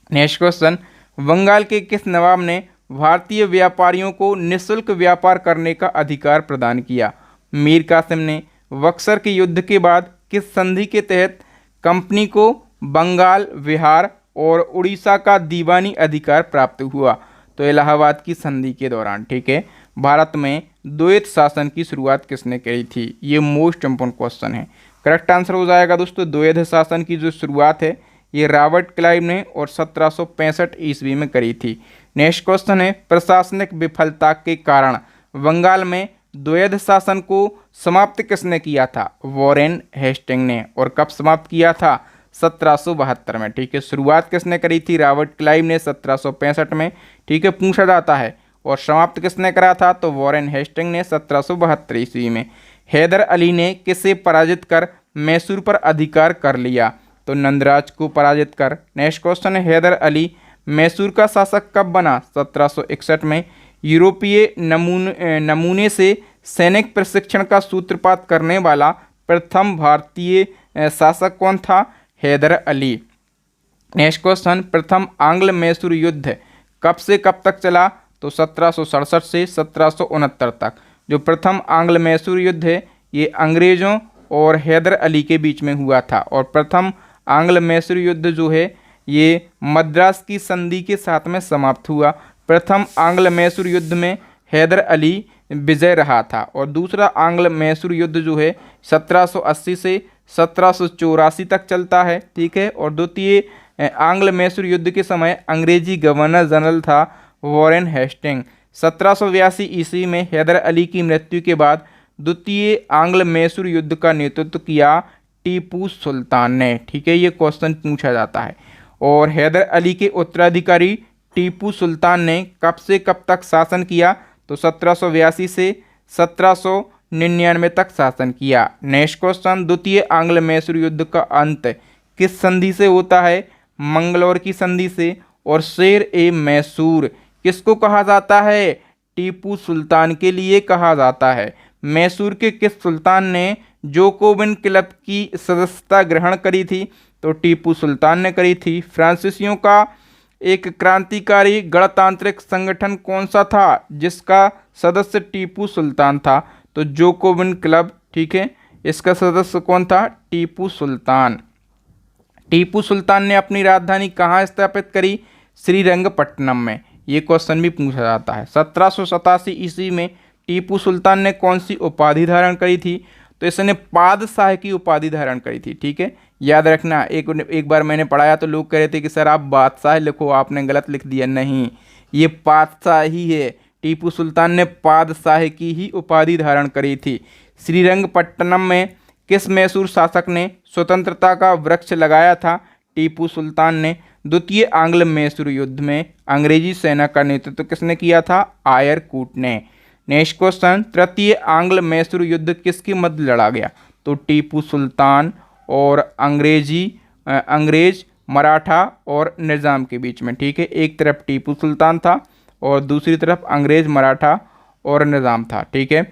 नेक्स्ट क्वेश्चन, बंगाल के किस नवाब ने भारतीय व्यापारियों को निःशुल्क व्यापार करने का अधिकार प्रदान किया? मीर कासिम ने। बक्सर के युद्ध के बाद किस संधि के तहत कंपनी को बंगाल, बिहार और उड़ीसा का दीवानी अधिकार प्राप्त हुआ? तो इलाहाबाद की संधि के दौरान। ठीक है, भारत में द्वैत शासन की शुरुआत किसने करी थी? ये मोस्ट इम्पोर्टेंट क्वेश्चन है। करेक्ट आंसर हो जाएगा दोस्तों, द्वैत शासन की जो शुरुआत है ये रॉबर्ट क्लाइव ने और 1765 ईस्वी में करी थी। नेक्स्ट क्वेश्चन है, प्रशासनिक विफलता के कारण बंगाल में द्वैध शासन को समाप्त किसने किया था? वॉरेन हेस्टिंग ने। और कब समाप्त किया था? 1772 में। ठीक है, शुरुआत किसने करी थी? रॉबर्ट क्लाइव ने 1765 में। ठीक है, पूछा जाता है। और समाप्त किसने करा था? तो वॉरेन हेस्टिंग ने 1772 ईस्वी में। हैदर अली ने किसे पराजित कर मैसूर पर अधिकार कर लिया? तो नंदराज को पराजित कर। नेक्स्ट क्वेश्चन है, हैदर अली मैसूर का शासक कब बना? 1761 में। यूरोपीय नमूने से सैनिक प्रशिक्षण का सूत्रपात करने वाला प्रथम भारतीय शासक कौन था? हैदर अली। नेक्स्ट क्वेश्चन, प्रथम आंग्ल मैसूर युद्ध कब से कब तक चला? तो 1767 से 1769 तक। जो प्रथम आंग्ल मैसूर युद्ध है ये अंग्रेजों और हैदर अली के बीच में हुआ था। और प्रथम आंग्ल मैसूर युद्ध जो है ये मद्रास की संधि के साथ में समाप्त हुआ। प्रथम आंग्ल मैसूर युद्ध में हैदर अली विजय रहा था। और दूसरा आंग्ल मैसूर युद्ध जो है 1780 से 1784 तक चलता है। ठीक है, और द्वितीय आंग्ल मैसूर युद्ध के समय अंग्रेजी गवर्नर जनरल था वॉरेन हेस्टिंग। 1782 ईस्वी में हैदर अली की मृत्यु के बाद द्वितीय आंग्ल मैसूर युद्ध का नेतृत्व किया टीपू सुल्तान ने। ठीक है, ये क्वेश्चन पूछा जाता है। और हैदर अली के उत्तराधिकारी टीपू सुल्तान ने कब से कब तक शासन किया? तो 1782 से 1799 तक शासन किया। नेक्स्ट क्वेश्चन, द्वितीय आंग्ल मैसूर युद्ध का अंत किस संधि से होता है? मंगलौर की संधि से। और शेर ए मैसूर किसको कहा जाता है? टीपू सुल्तान के लिए कहा जाता है। मैसूर के किस सुल्तान ने जोकोबिन क्लब की सदस्यता ग्रहण करी थी? तो टीपू सुल्तान ने करी थी। फ्रांसीसियों का एक क्रांतिकारी गणतांत्रिक संगठन कौन सा था जिसका सदस्य टीपू सुल्तान था? तो जोकोबिन क्लब। ठीक है, इसका सदस्य कौन था? टीपू सुल्तान। टीपू सुल्तान ने अपनी राजधानी कहाँ स्थापित करी? श्रीरंगपट्टनम में। ये क्वेश्चन भी पूछा जाता है। 1787 ईस्वी में टीपू सुल्तान ने कौन सी उपाधि धारण करी थी? तो इसने पादशाह की उपाधि धारण करी थी। ठीक है, याद रखना। एक बार मैंने पढ़ाया तो लोग कह रहे थे कि सर आप बादशाह लिखो, आपने गलत लिख दिया। नहीं, ये पादशाह ही है। टीपू सुल्तान ने पादशाह की ही उपाधि धारण करी थी। श्रीरंगपट्टनम में किस मैसूर शासक ने स्वतंत्रता का वृक्ष लगाया था? टीपू सुल्तान ने। द्वितीय आंग्ल मैसूर युद्ध में अंग्रेजी सेना का नेतृत्व किसने किया था? आयरकूट ने। नेक्स्ट क्वेश्चन, तृतीय आंग्ल मैसूर युद्ध किसके मध्य लड़ा गया? तो टीपू सुल्तान और अंग्रेज, मराठा और निज़ाम के बीच में। ठीक है, एक तरफ टीपू सुल्तान था और दूसरी तरफ अंग्रेज, मराठा और निज़ाम था। ठीक है,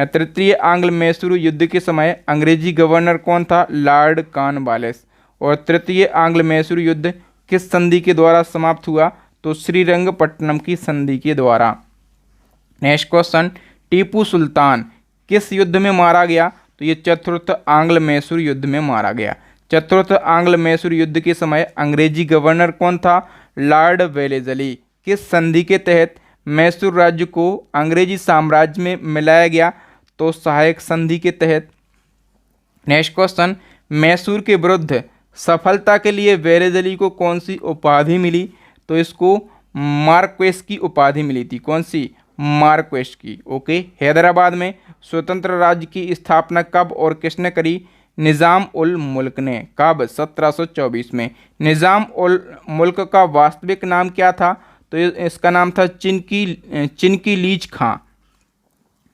तृतीय आंग्ल मैसूर युद्ध के समय अंग्रेजी गवर्नर कौन था? Lord Cornwallis. और तृतीय आंग्ल मैसूर युद्ध किस संधि के द्वारा समाप्त हुआ? तो श्रीरंगपट्टनम की संधि के द्वारा। नेक्स्ट क्वेश्चन, टीपू सुल्तान किस युद्ध में मारा गया? तो ये चतुर्थ आंग्ल मैसूर युद्ध में मारा गया। चतुर्थ आंग्ल मैसूर युद्ध के समय अंग्रेजी गवर्नर कौन था? Lord Wellesley. किस संधि के तहत मैसूर राज्य को अंग्रेजी साम्राज्य में मिलाया गया? तो सहायक संधि के तहत। नेक्स्ट क्वेश्चन, मैसूर के विरुद्ध सफलता के लिए वेलेस्ली को कौन सी उपाधि मिली? तो इसको मार्क्वेस की उपाधि मिली थी। कौन सी? मार्क्वेस की। ओके, हैदराबाद में स्वतंत्र राज्य की स्थापना कब और किसने करी? निज़ाम उल मुल्क ने। कब? 1724 में। निज़ाम उल मुल्क का वास्तविक नाम क्या था? तो इसका नाम था चिनकी लीज खां।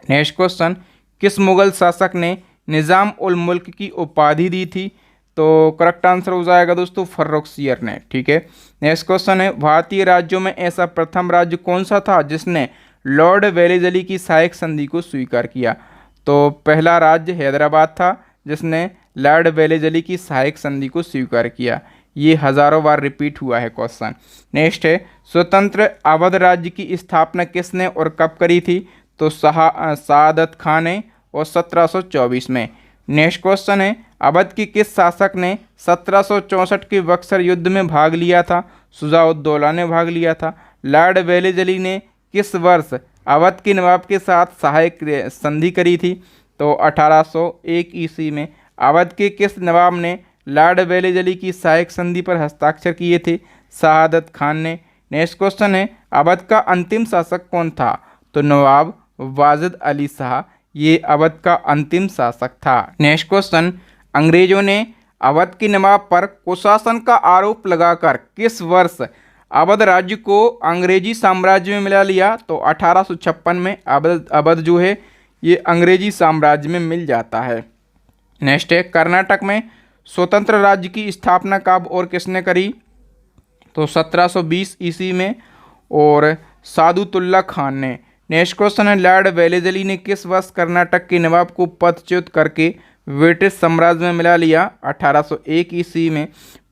नेक्स्ट क्वेश्चन, किस मुगल शासक ने निज़ाम उल मुल्क की उपाधि दी थी? तो करेक्ट आंसर हो जाएगा दोस्तों फर्रुखसियर ने। ठीक है, नेक्स्ट क्वेश्चन है, भारतीय राज्यों में ऐसा प्रथम राज्य कौन सा था जिसने लॉर्ड वेलेस्ली की सहायक संधि को स्वीकार किया? तो पहला राज्य हैदराबाद था जिसने लॉर्ड वेलेस्ली की सहायक संधि को स्वीकार किया। ये हजारों बार रिपीट हुआ है क्वेश्चन। नेक्स्ट है, स्वतंत्र अवध राज्य की स्थापना किसने और कब करी थी? तो सादत खान ने और 1724 में। नेक्स्ट क्वेश्चन है, अवध के किस शासक ने 1764 के बक्सर युद्ध में भाग लिया था? शुजाउद्दौला ने भाग लिया था। लॉर्ड वेलेस्ली ने किस वर्ष अवध के नवाब के साथ सहायक संधि करी थी? तो 1801 ईस्वी में। अवध के किस नवाब ने लॉर्ड वेलेजली की सहायक संधि पर हस्ताक्षर किए थे? शहादत खान ने। नेक्स्ट क्वेश्चन है, अवध का अंतिम शासक कौन था? तो नवाब वाजिद अली शाह ये अवध का अंतिम शासक था। नेक्स्ट क्वेश्चन, अंग्रेजों ने अवध के नवाब पर कुशासन का आरोप लगाकर किस वर्ष अवध राज्य को अंग्रेजी साम्राज्य में मिला लिया? तो 1856 में अवध जो है ये अंग्रेजी साम्राज्य में मिल जाता है। नेक्स्ट है, कर्नाटक में स्वतंत्र राज्य की स्थापना कब और किसने करी? तो 1720 ईस्वी में और सादुतुल्ला खान ने। नेक्स्ट क्वेश्चन है, लॉर्ड वेलेजली ने किस वर्ष कर्नाटक के नवाब को पदच्युत करके ब्रिटिश साम्राज्य में मिला लिया? 1801 ईस्वी में।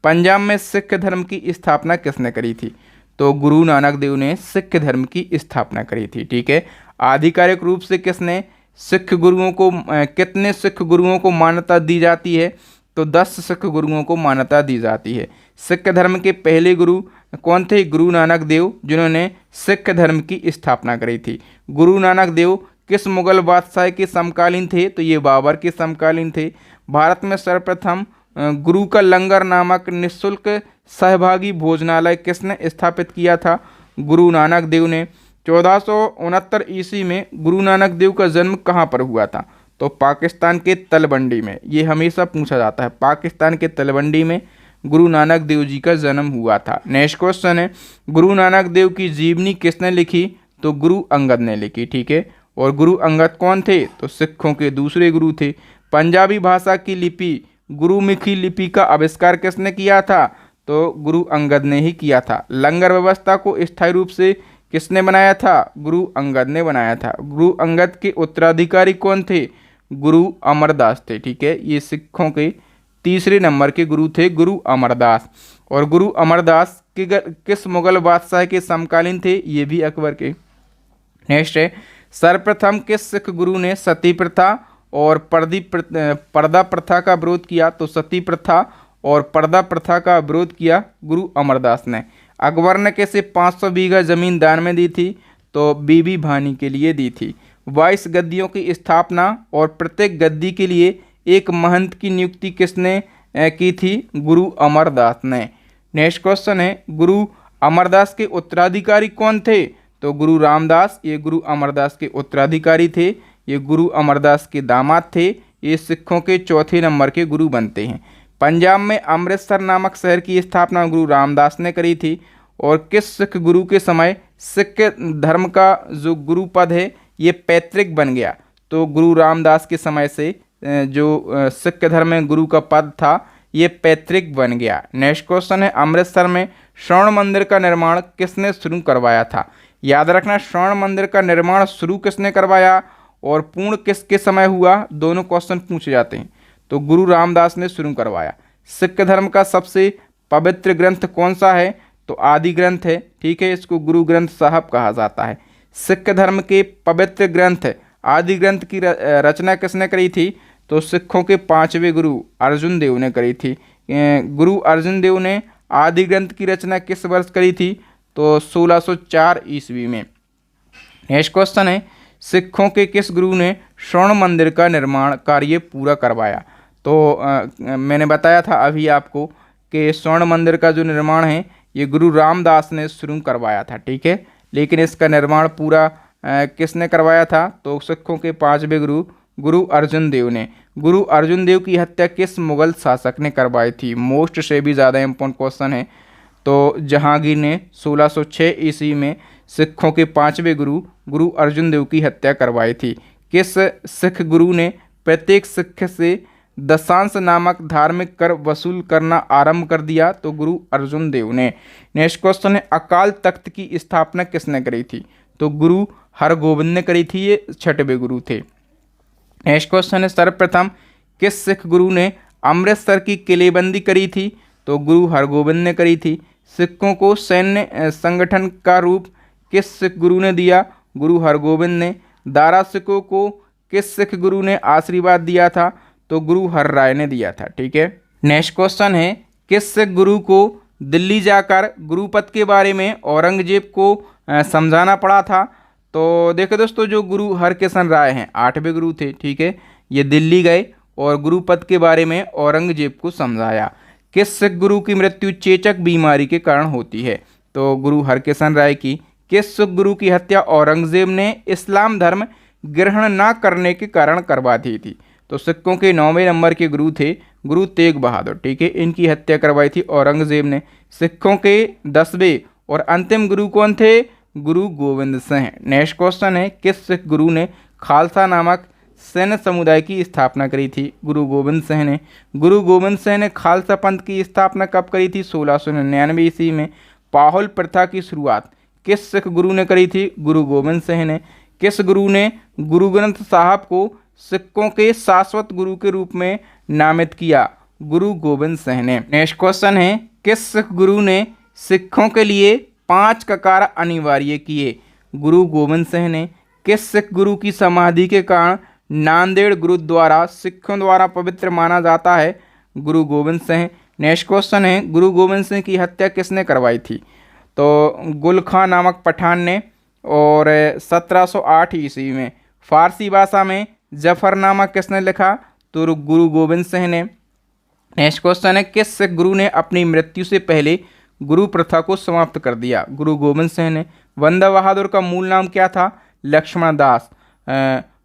पंजाब में सिख धर्म की स्थापना किसने करी थी? तो गुरु नानक देव ने सिख धर्म की स्थापना करी थी। ठीक है, आधिकारिक रूप से किसने सिख गुरुओं को कितने सिख गुरुओं को मान्यता दी जाती है? तो 10 सिख गुरुओं को मान्यता दी जाती है। सिख धर्म के पहले गुरु कौन थे? गुरु नानक देव, जिन्होंने सिख धर्म की स्थापना करी थी। गुरु नानक देव किस मुगल बादशाह के समकालीन थे? तो ये बाबर के समकालीन थे। भारत में सर्वप्रथम गुरु का लंगर नामक निःशुल्क सहभागी भोजनालय किसने स्थापित किया था? गुरु नानक देव ने। 1469 ईस्वी में गुरु नानक देव का जन्म कहाँ पर हुआ था? तो पाकिस्तान के तलवंडी में। ये हमेशा पूछा जाता है, पाकिस्तान के तलवंडी में गुरु नानक देव जी का जन्म हुआ था। नेक्स्ट क्वेश्चन है, गुरु नानक देव की जीवनी किसने लिखी? तो गुरु अंगद ने लिखी। ठीक है, और गुरु अंगद कौन थे? तो सिखों के दूसरे गुरु थे। पंजाबी भाषा की लिपि गुरुमुखी लिपि का आविष्कार किसने किया था? तो गुरु अंगद ने ही किया था। लंगर व्यवस्था को स्थायी रूप से किसने बनाया था? गुरु अंगद ने बनाया था। गुरु अंगद के उत्तराधिकारी कौन थे? गुरु अमरदास थे। ठीक है, ये सिखों के तीसरे नंबर के गुरु थे गुरु अमरदास। और गुरु अमरदास किस मुगल बादशाह के समकालीन थे? ये भी अकबर के। नेक्स्ट है, सर्वप्रथम किस सिख गुरु ने सती प्रथा और पर्दा प्रथा का विरोध किया? तो सती प्रथा और पर्दा प्रथा का विरोध किया गुरु अमरदास ने। अकबर ने कैसे 500 बीघा जमीन दान में दी थी? तो बीबी भानी के लिए दी थी। 22 गद्दियों की स्थापना और प्रत्येक गद्दी के लिए एक महंत की नियुक्ति किसने की थी? गुरु अमरदास ने। नेक्स्ट क्वेश्चन है, गुरु अमरदास के उत्तराधिकारी कौन थे? तो गुरु रामदास ये गुरु अमरदास के उत्तराधिकारी थे। ये गुरु अमरदास के दामाद थे। ये सिखों के चौथे नंबर के गुरु बनते हैं। पंजाब में अमृतसर नामक शहर की स्थापना गुरु रामदास ने करी थी। और किस सिख गुरु के समय सिख धर्म का जो गुरु पद है ये पैतृक बन गया? तो गुरु रामदास के समय से जो सिख धर्म में गुरु का पद था ये पैतृक बन गया। नेक्स्ट क्वेश्चन है, अमृतसर में स्वर्ण मंदिर का निर्माण किसने शुरू करवाया था? याद रखना, स्वर्ण मंदिर का निर्माण शुरू किसने करवाया और पूर्ण किसके समय हुआ? दोनों क्वेश्चन पूछे जाते हैं। तो गुरु रामदास ने शुरू करवाया। सिख धर्म का सबसे पवित्र ग्रंथ कौन सा है? तो आदि ग्रंथ है। ठीक है, इसको गुरु ग्रंथ साहब कहा जाता है। सिख धर्म के पवित्र ग्रंथ आदि ग्रंथ की रचना किसने करी थी? तो सिखों के 5वें गुरु अर्जुन देव ने करी थी। गुरु अर्जुन देव ने आदि ग्रंथ की रचना किस वर्ष करी थी? तो 1604 ईस्वी में। नेक्स्ट क्वेश्चन है, सिखों के किस गुरु ने स्वर्ण मंदिर का निर्माण कार्य पूरा करवाया? तो मैंने बताया था अभी आपको कि स्वर्ण मंदिर का जो निर्माण है ये गुरु रामदास ने शुरू करवाया था। ठीक है, लेकिन इसका निर्माण पूरा किसने करवाया था? तो सिखों के 5वें गुरु गुरु अर्जुन देव ने। गुरु अर्जुन देव की हत्या किस मुगल शासक ने करवाई थी? मोस्ट से भी ज़्यादा इम्पोर्टेंट क्वेश्चन है। तो जहांगीर ने 1606 ईस्वी में सिखों के 5वें गुरु गुरु अर्जुन देव की हत्या करवाई थी। किस सिख गुरु ने प्रत्येक सिख से दशांश नामक धार्मिक कर वसूल करना आरंभ कर दिया? तो गुरु अर्जुन देव ने। नेक्स्ट क्वेश्चन है, अकाल तख्त की स्थापना किसने करी थी? तो गुरु हरगोबिंद ने करी थी। ये 6वें गुरु थे। नेक्स्ट क्वेश्चन है, सर्वप्रथम किस सिख गुरु ने अमृतसर की किलेबंदी करी थी? तो गुरु हरगोबिंद ने करी थी। सिखों को सैन्य संगठन का रूप किस सिख गुरु ने दिया? गुरु हरगोबिंद ने। दारा सिखों को किस सिख गुरु ने आशीर्वाद दिया था? तो गुरु हर राय ने दिया था। ठीक है, नेक्स्ट क्वेश्चन है, किस सिख गुरु को दिल्ली जाकर गुरुपद के बारे में औरंगजेब को समझाना पड़ा था? तो देखो दोस्तों, जो गुरु हरकिशन राय हैं 8वें गुरु थे, ठीक है। ये दिल्ली गए और गुरु पद के बारे में औरंगजेब को समझाया। किस सिख गुरु की मृत्यु चेचक बीमारी के कारण होती है? तो गुरु हरकिशन राय की। किस सिख गुरु की हत्या औरंगजेब ने इस्लाम धर्म ग्रहण न करने के कारण करवा दी थी? तो सिखों के 9वें नंबर के गुरु थे गुरु तेग बहादुर, ठीक है। इनकी हत्या करवाई थी औरंगजेब ने। सिखों के 10वें और अंतिम गुरु कौन थे? गुरु गोविंद सिंह। नेक्स्ट क्वेश्चन है, किस सिख गुरु ने खालसा नामक सैन्य समुदाय की स्थापना करी थी? गुरु गोविंद सिंह ने। गुरु गोविंद सिंह ने खालसा पंथ की स्थापना कब करी थी? 1699 ईस्वी में। पाहुल प्रथा की शुरुआत किस सिख गुरु ने करी थी? गुरु गोविंद सिंह ने। किस गुरु ने गुरु ग्रंथ साहब को सिखों के शाश्वत गुरु के रूप में नामित किया? गुरु गोविंद सिंह ने। नेक्स्ट क्वेश्चन है, किस सिख गुरु ने सिखों के लिए 5 ककार अनिवार्य किए? गुरु गोविंद सिंह ने। किस सिख गुरु की समाधि के कारण नांदेड़ गुरुद्वारा सिखों द्वारा पवित्र माना जाता है? गुरु गोविंद सिंह। नेक्स्ट क्वेश्चन है, गुरु गोविंद सिंह की हत्या किसने करवाई थी? तो गुल खां नामक पठान ने, और 1708 ईस्वी में। फारसी भाषा में जफरनामा किसने लिखा? तो गुरु गोविंद सिंह ने। नेक्स्ट क्वेश्चन है, किस सिख गुरु ने अपनी मृत्यु से पहले गुरु प्रथा को समाप्त कर दिया? गुरु गोविंद सिंह ने। बंदा बहादुर का मूल नाम क्या था? लक्ष्मण दास।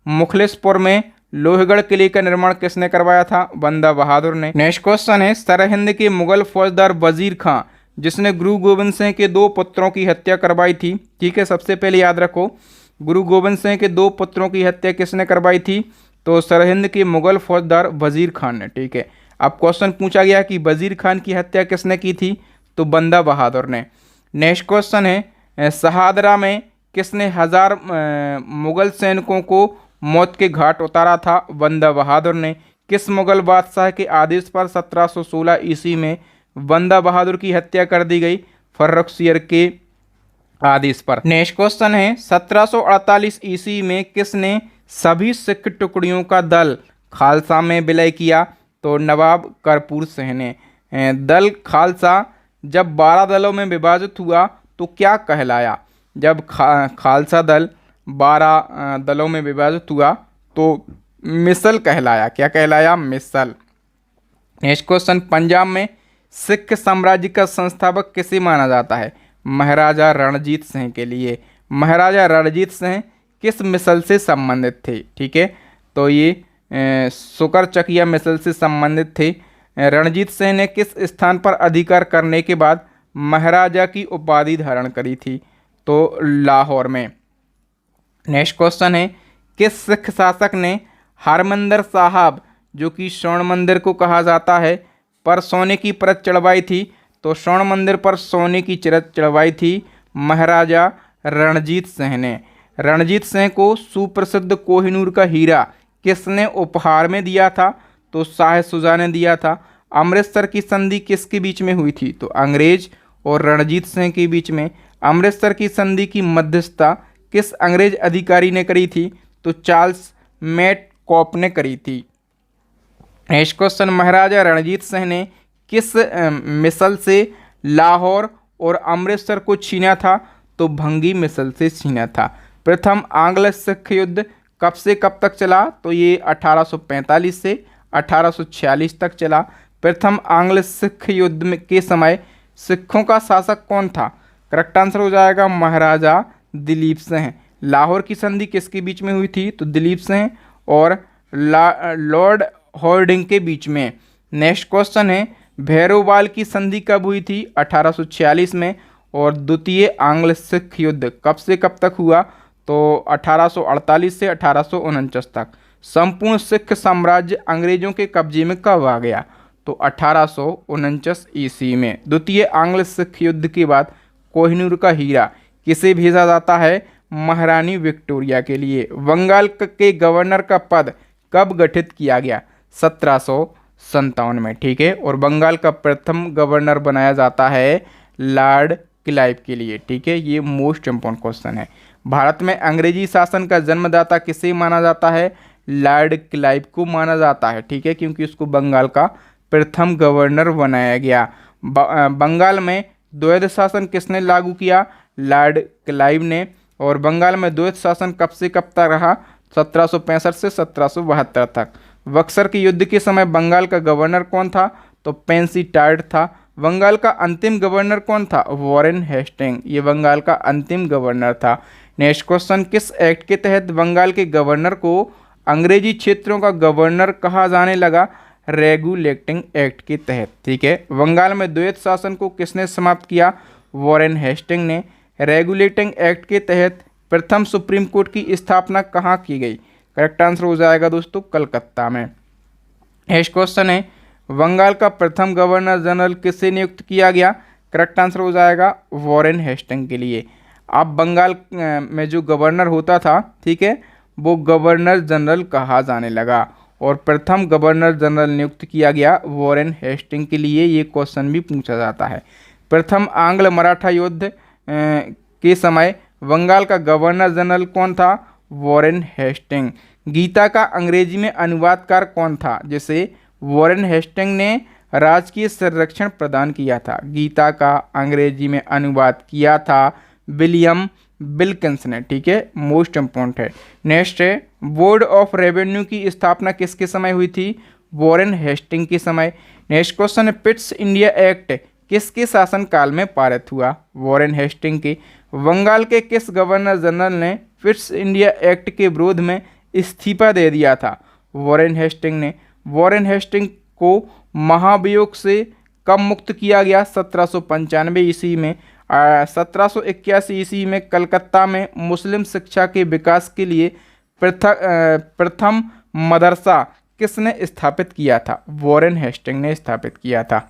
मुखलिसपुर में लोहगढ़ किले का निर्माण किसने करवाया था? बंदा बहादुर ने। नेक्स्ट क्वेश्चन है, सरहिंद के मुगल फौजदार वजीर खां जिसने गुरु गोविंद सिंह के 2 पुत्रों की हत्या करवाई थी, ठीक है। सबसे पहले याद रखो, गुरु गोविंद सिंह के 2 पुत्रों की हत्या किसने करवाई थी? तो सरहिंद के मुगल फौजदार वजीर खान ने, ठीक है। अब क्वेश्चन पूछा गया कि वजीर खान की हत्या किसने की थी? तो बंदा बहादुर ने। नेक्स्ट क्वेश्चन है, शहादरा में किसने 1000 मुगल सैनिकों को मौत के घाट उतारा था? बंदा बहादुर ने। किस मुगल बादशाह के आदेश पर 1716 ईस्वी में बंदा बहादुर की हत्या कर दी गई? फर्रुखसियर के आदेश पर। नेक्स्ट क्वेश्चन है, 1748 ईस्वी में किसने सभी सिख टुकड़ियों का दल खालसा में विलय किया? तो नवाब करपूर सिंह ने। दल खालसा जब 12 दलों में विभाजित हुआ तो क्या कहलाया? जब खालसा दल 12 दलों में विभाजित हुआ तो मिसल कहलाया। क्या कहलाया? मिसल। नेक्स्ट क्वेश्चन, पंजाब में सिख साम्राज्य का संस्थापक किसे माना जाता है? महाराजा रणजीत सिंह के लिए। महाराजा रणजीत सिंह किस मिसल से संबंधित थे? ठीक है, तो ये सुकर चकिया मिसल से संबंधित थे। रणजीत सिंह ने किस स्थान पर अधिकार करने के बाद महाराजा की उपाधि धारण करी थी? तो लाहौर में। नेक्स्ट क्वेश्चन है, किस सिख शासक ने हरमंदिर साहब, जो कि स्वर्ण मंदिर को कहा जाता है, पर सोने की परत चढ़वाई थी? तो स्वर्ण मंदिर पर सोने की परत चढ़वाई थी महाराजा रणजीत सिंह ने। रणजीत सिंह को सुप्रसिद्ध कोहिनूर का हीरा किसने उपहार में दिया था? तो शाह शुजा ने दिया था। अमृतसर की संधि किसके बीच में हुई थी? तो अंग्रेज और रणजीत सिंह के बीच में। अमृतसर की संधि की मध्यस्थता किस अंग्रेज अधिकारी ने करी थी? तो चार्ल्स मेटकॉप ने करी थी। नेक्स्ट क्वेश्चन, महाराजा रणजीत सिंह ने किस मिसल से लाहौर और अमृतसर को छीना था? तो भंगी मिसल से छीना था। प्रथम आंग्ल सिख युद्ध कब से कब तक चला? तो ये 1845 से 1846 तक चला। प्रथम आंग्ल सिख युद्ध के समय सिखों का शासक कौन था? करेक्ट आंसर हो जाएगा महाराजा दिलीप सिंह। लाहौर की संधि किसके बीच में हुई थी? तो दिलीप सिंह और लॉर्ड हॉर्डिंग के बीच में। नेक्स्ट क्वेश्चन है, भैरोवाल की संधि कब हुई थी? 1846 में। और द्वितीय आंग्ल सिख युद्ध कब से कब तक हुआ? तो 1848 से 1849 तक। संपूर्ण सिख साम्राज्य अंग्रेजों के कब्जे में कब आ गया? तो 1849 ईस्वी में। द्वितीय आंग्ल सिख युद्ध के बाद कोहिनूर का हीरा किसे भेजा जाता है? महारानी विक्टोरिया के लिए। बंगाल के गवर्नर का पद कब गठित किया गया? 1757 में, ठीक है। और बंगाल का प्रथम गवर्नर बनाया जाता है लॉर्ड क्लाइव के लिए, ठीक है। ये मोस्ट इंपॉर्टेंट क्वेश्चन है। भारत में अंग्रेजी शासन का जन्मदाता किसे माना जाता है? लॉर्ड क्लाइव को माना जाता है, ठीक है, क्योंकि उसको बंगाल का प्रथम गवर्नर बनाया गया। बंगाल में द्वैध शासन किसने लागू किया? लॉर्ड क्लाइव ने। और बंगाल में द्वैत शासन कब से कब तक रहा? 1765 से 1772 तक। बक्सर के युद्ध के समय बंगाल का गवर्नर कौन था? तो पेंसी टार्ड था। बंगाल का अंतिम गवर्नर कौन था? वॉरेन हेस्टिंग, ये बंगाल का अंतिम गवर्नर था। नेक्स्ट क्वेश्चन, किस एक्ट के तहत बंगाल के गवर्नर को अंग्रेजी क्षेत्रों का गवर्नर कहा जाने लगा? रेगुलेटिंग एक्ट के तहत। ठीक है, बंगाल में द्वैत शासन को किसने समाप्त किया? वॉरेन हेस्टिंग ने। रेगुलेटिंग एक्ट के तहत प्रथम सुप्रीम कोर्ट की स्थापना कहाँ की गई? करेक्ट आंसर हो जाएगा दोस्तों कलकत्ता में। नेक्स्ट क्वेश्चन है, बंगाल का प्रथम गवर्नर जनरल किसे नियुक्त किया गया? करेक्ट आंसर हो जाएगा वॉरेन हेस्टिंग के लिए। अब बंगाल में जो गवर्नर होता था, ठीक है, वो गवर्नर जनरल कहा जाने लगा और प्रथम गवर्नर जनरल नियुक्त किया गया वॉरेन हेस्टिंग के लिए। ये क्वेश्चन भी पूछा जाता है। प्रथम आंग्ल मराठा युद्ध के समय बंगाल का गवर्नर जनरल कौन था? Warren Hasting. गीता का अंग्रेजी में अनुवादकार कौन था, जिसे वॉरेन हेस्टिंग ने राजकीय संरक्षण प्रदान किया था? गीता का अंग्रेजी में अनुवाद किया था विलियम विल्किंस ने। ठीक है, मोस्ट इंपॉर्टेंट है। नेक्स्ट है, बोर्ड ऑफ रेवेन्यू की स्थापना किसके समय हुई थी? वॉरेन हेस्टिंग के समय। नेक्स्ट क्वेश्चन है, पिट्स इंडिया एक्ट किसके शासनकाल में पारित हुआ? वॉरेन हेस्टिंग के। बंगाल के किस गवर्नर जनरल ने पिट्स इंडिया एक्ट के विरोध में इस्तीफा दे दिया था? वॉरेन हेस्टिंग ने। वॉरेन हेस्टिंग को महाभियोग से कब मुक्त किया गया? 1795 ईस्वी में। 1781 ईस्वी में कलकत्ता में मुस्लिम शिक्षा के विकास के लिए प्रथम मदरसा किसने स्थापित किया था? वॉरेन हेस्टिंग ने स्थापित किया था।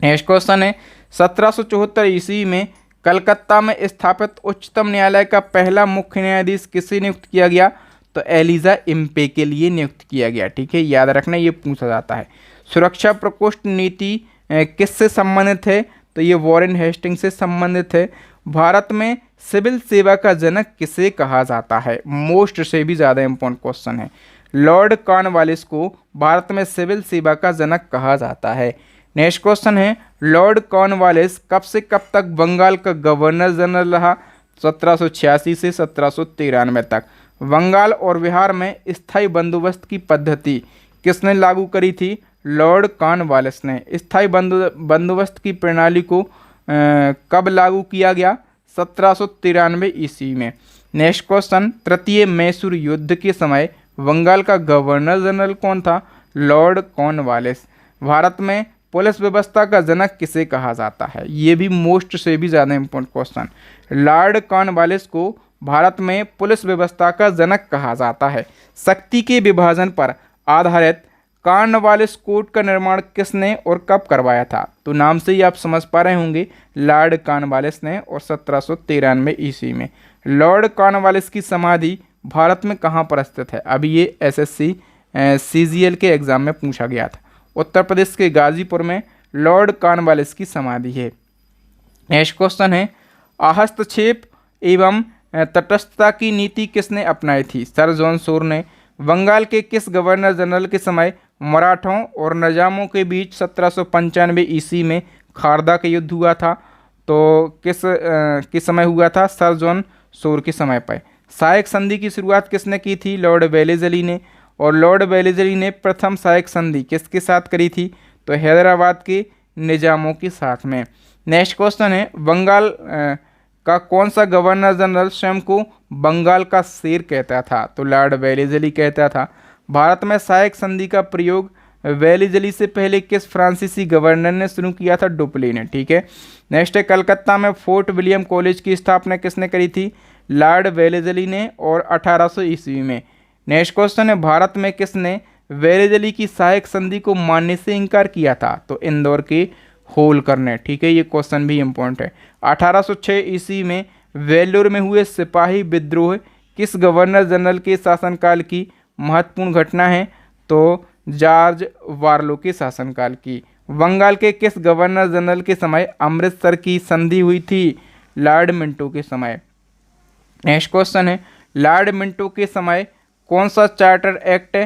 नेक्स्ट क्वेश्चन है, 1774 ईस्वी में कलकत्ता में स्थापित उच्चतम न्यायालय का पहला मुख्य न्यायाधीश किसे नियुक्त किया गया? तो एलिजा इम्पे के लिए नियुक्त किया गया। ठीक है, याद रखना, ये पूछा जाता है। सुरक्षा प्रकोष्ठ नीति किससे संबंधित है? तो ये वॉरेन हेस्टिंग से संबंधित है। भारत में सिविल सेवा का जनक किसे कहा जाता है? मोस्ट से भी ज़्यादा इंपॉर्टेंट क्वेश्चन है। लॉर्ड कॉर्नवालिस को भारत में सिविल सेवा का जनक कहा जाता है। नेक्स्ट क्वेश्चन है, लॉर्ड कॉर्नवालिस कब से कब तक बंगाल का गवर्नर जनरल रहा? 1786 से 1793 तक। बंगाल और बिहार में स्थायी बंदोबस्त की पद्धति किसने लागू करी थी? लॉर्ड कॉर्नवालिस ने। स्थायी बंदोबस्त की प्रणाली को कब लागू किया गया? 1793 ईस्वी में। नेक्स्ट क्वेश्चन, तृतीय मैसूर युद्ध के समय बंगाल का गवर्नर जनरल कौन था? Lord Cornwallis. भारत में पुलिस व्यवस्था का जनक किसे कहा जाता है? ये भी मोस्ट से भी ज़्यादा इंपॉर्टेंट क्वेश्चन। लॉर्ड कॉर्नवालिस को भारत में पुलिस व्यवस्था का जनक कहा जाता है। शक्ति के विभाजन पर आधारित कॉर्नवालिस कोड का निर्माण किसने और कब करवाया था? तो नाम से ही आप समझ पा रहे होंगे, लॉर्ड कॉर्नवालिस ने, और 1793 ईस्वी में। लॉर्ड कॉर्नवालिस की समाधि भारत में कहाँ पर स्थित है? अभी ये SSC CGL के एग्जाम में पूछा गया था। उत्तर प्रदेश के गाजीपुर में लॉर्ड कॉर्नवालिस की समाधि है। नेक्स्ट क्वेश्चन है, हस्तक्षेप एवं तटस्थता की नीति किसने अपनाई थी? सर जॉन शोर ने। बंगाल के किस गवर्नर जनरल के समय मराठों और निजामों के बीच 1795 ईस्वी में खारदा का युद्ध हुआ था? तो किस समय हुआ था? सर जॉन शोर के समय पर। सहायक संधि की शुरुआत किसने की थी? लॉर्ड वेलेस्ली ने। और लॉर्ड वेलेस्ली ने प्रथम सहायक संधि किसके साथ करी थी? तो हैदराबाद के निजामों के साथ में। नेक्स्ट क्वेश्चन है, बंगाल का कौन सा गवर्नर जनरल स्वयं को बंगाल का शेर कहता था? तो लॉर्ड वेलेस्ली कहता था। भारत में सहायक संधि का प्रयोग वेलेस्ली से पहले किस फ्रांसीसी गवर्नर ने शुरू किया था? डुप्ले ने। ठीक है। नेक्स्ट है, कलकत्ता में फोर्ट विलियम कॉलेज की स्थापना किसने करी थी? लॉर्ड वेलेस्ली ने, और 1800 ईस्वी में। नेक्स्ट क्वेश्चन है, भारत में किसने वेलेस्ली की सहायक संधि को मानने से इनकार किया था? तो इंदौर के होलकर ने। ठीक है, ये क्वेश्चन भी इंपॉर्टेंट है। 1806 ईस्वी में वेल्लोर में हुए सिपाही विद्रोह किस गवर्नर जनरल के शासनकाल की महत्वपूर्ण घटना है? तो जॉर्ज वारलो के शासनकाल की। बंगाल के किस गवर्नर जनरल के समय अमृतसर की संधि हुई थी? लॉर्ड मिंटो के समय। नेक्स्ट क्वेश्चन है, लॉर्ड मिंटो के समय कौन सा चार्टर एक्ट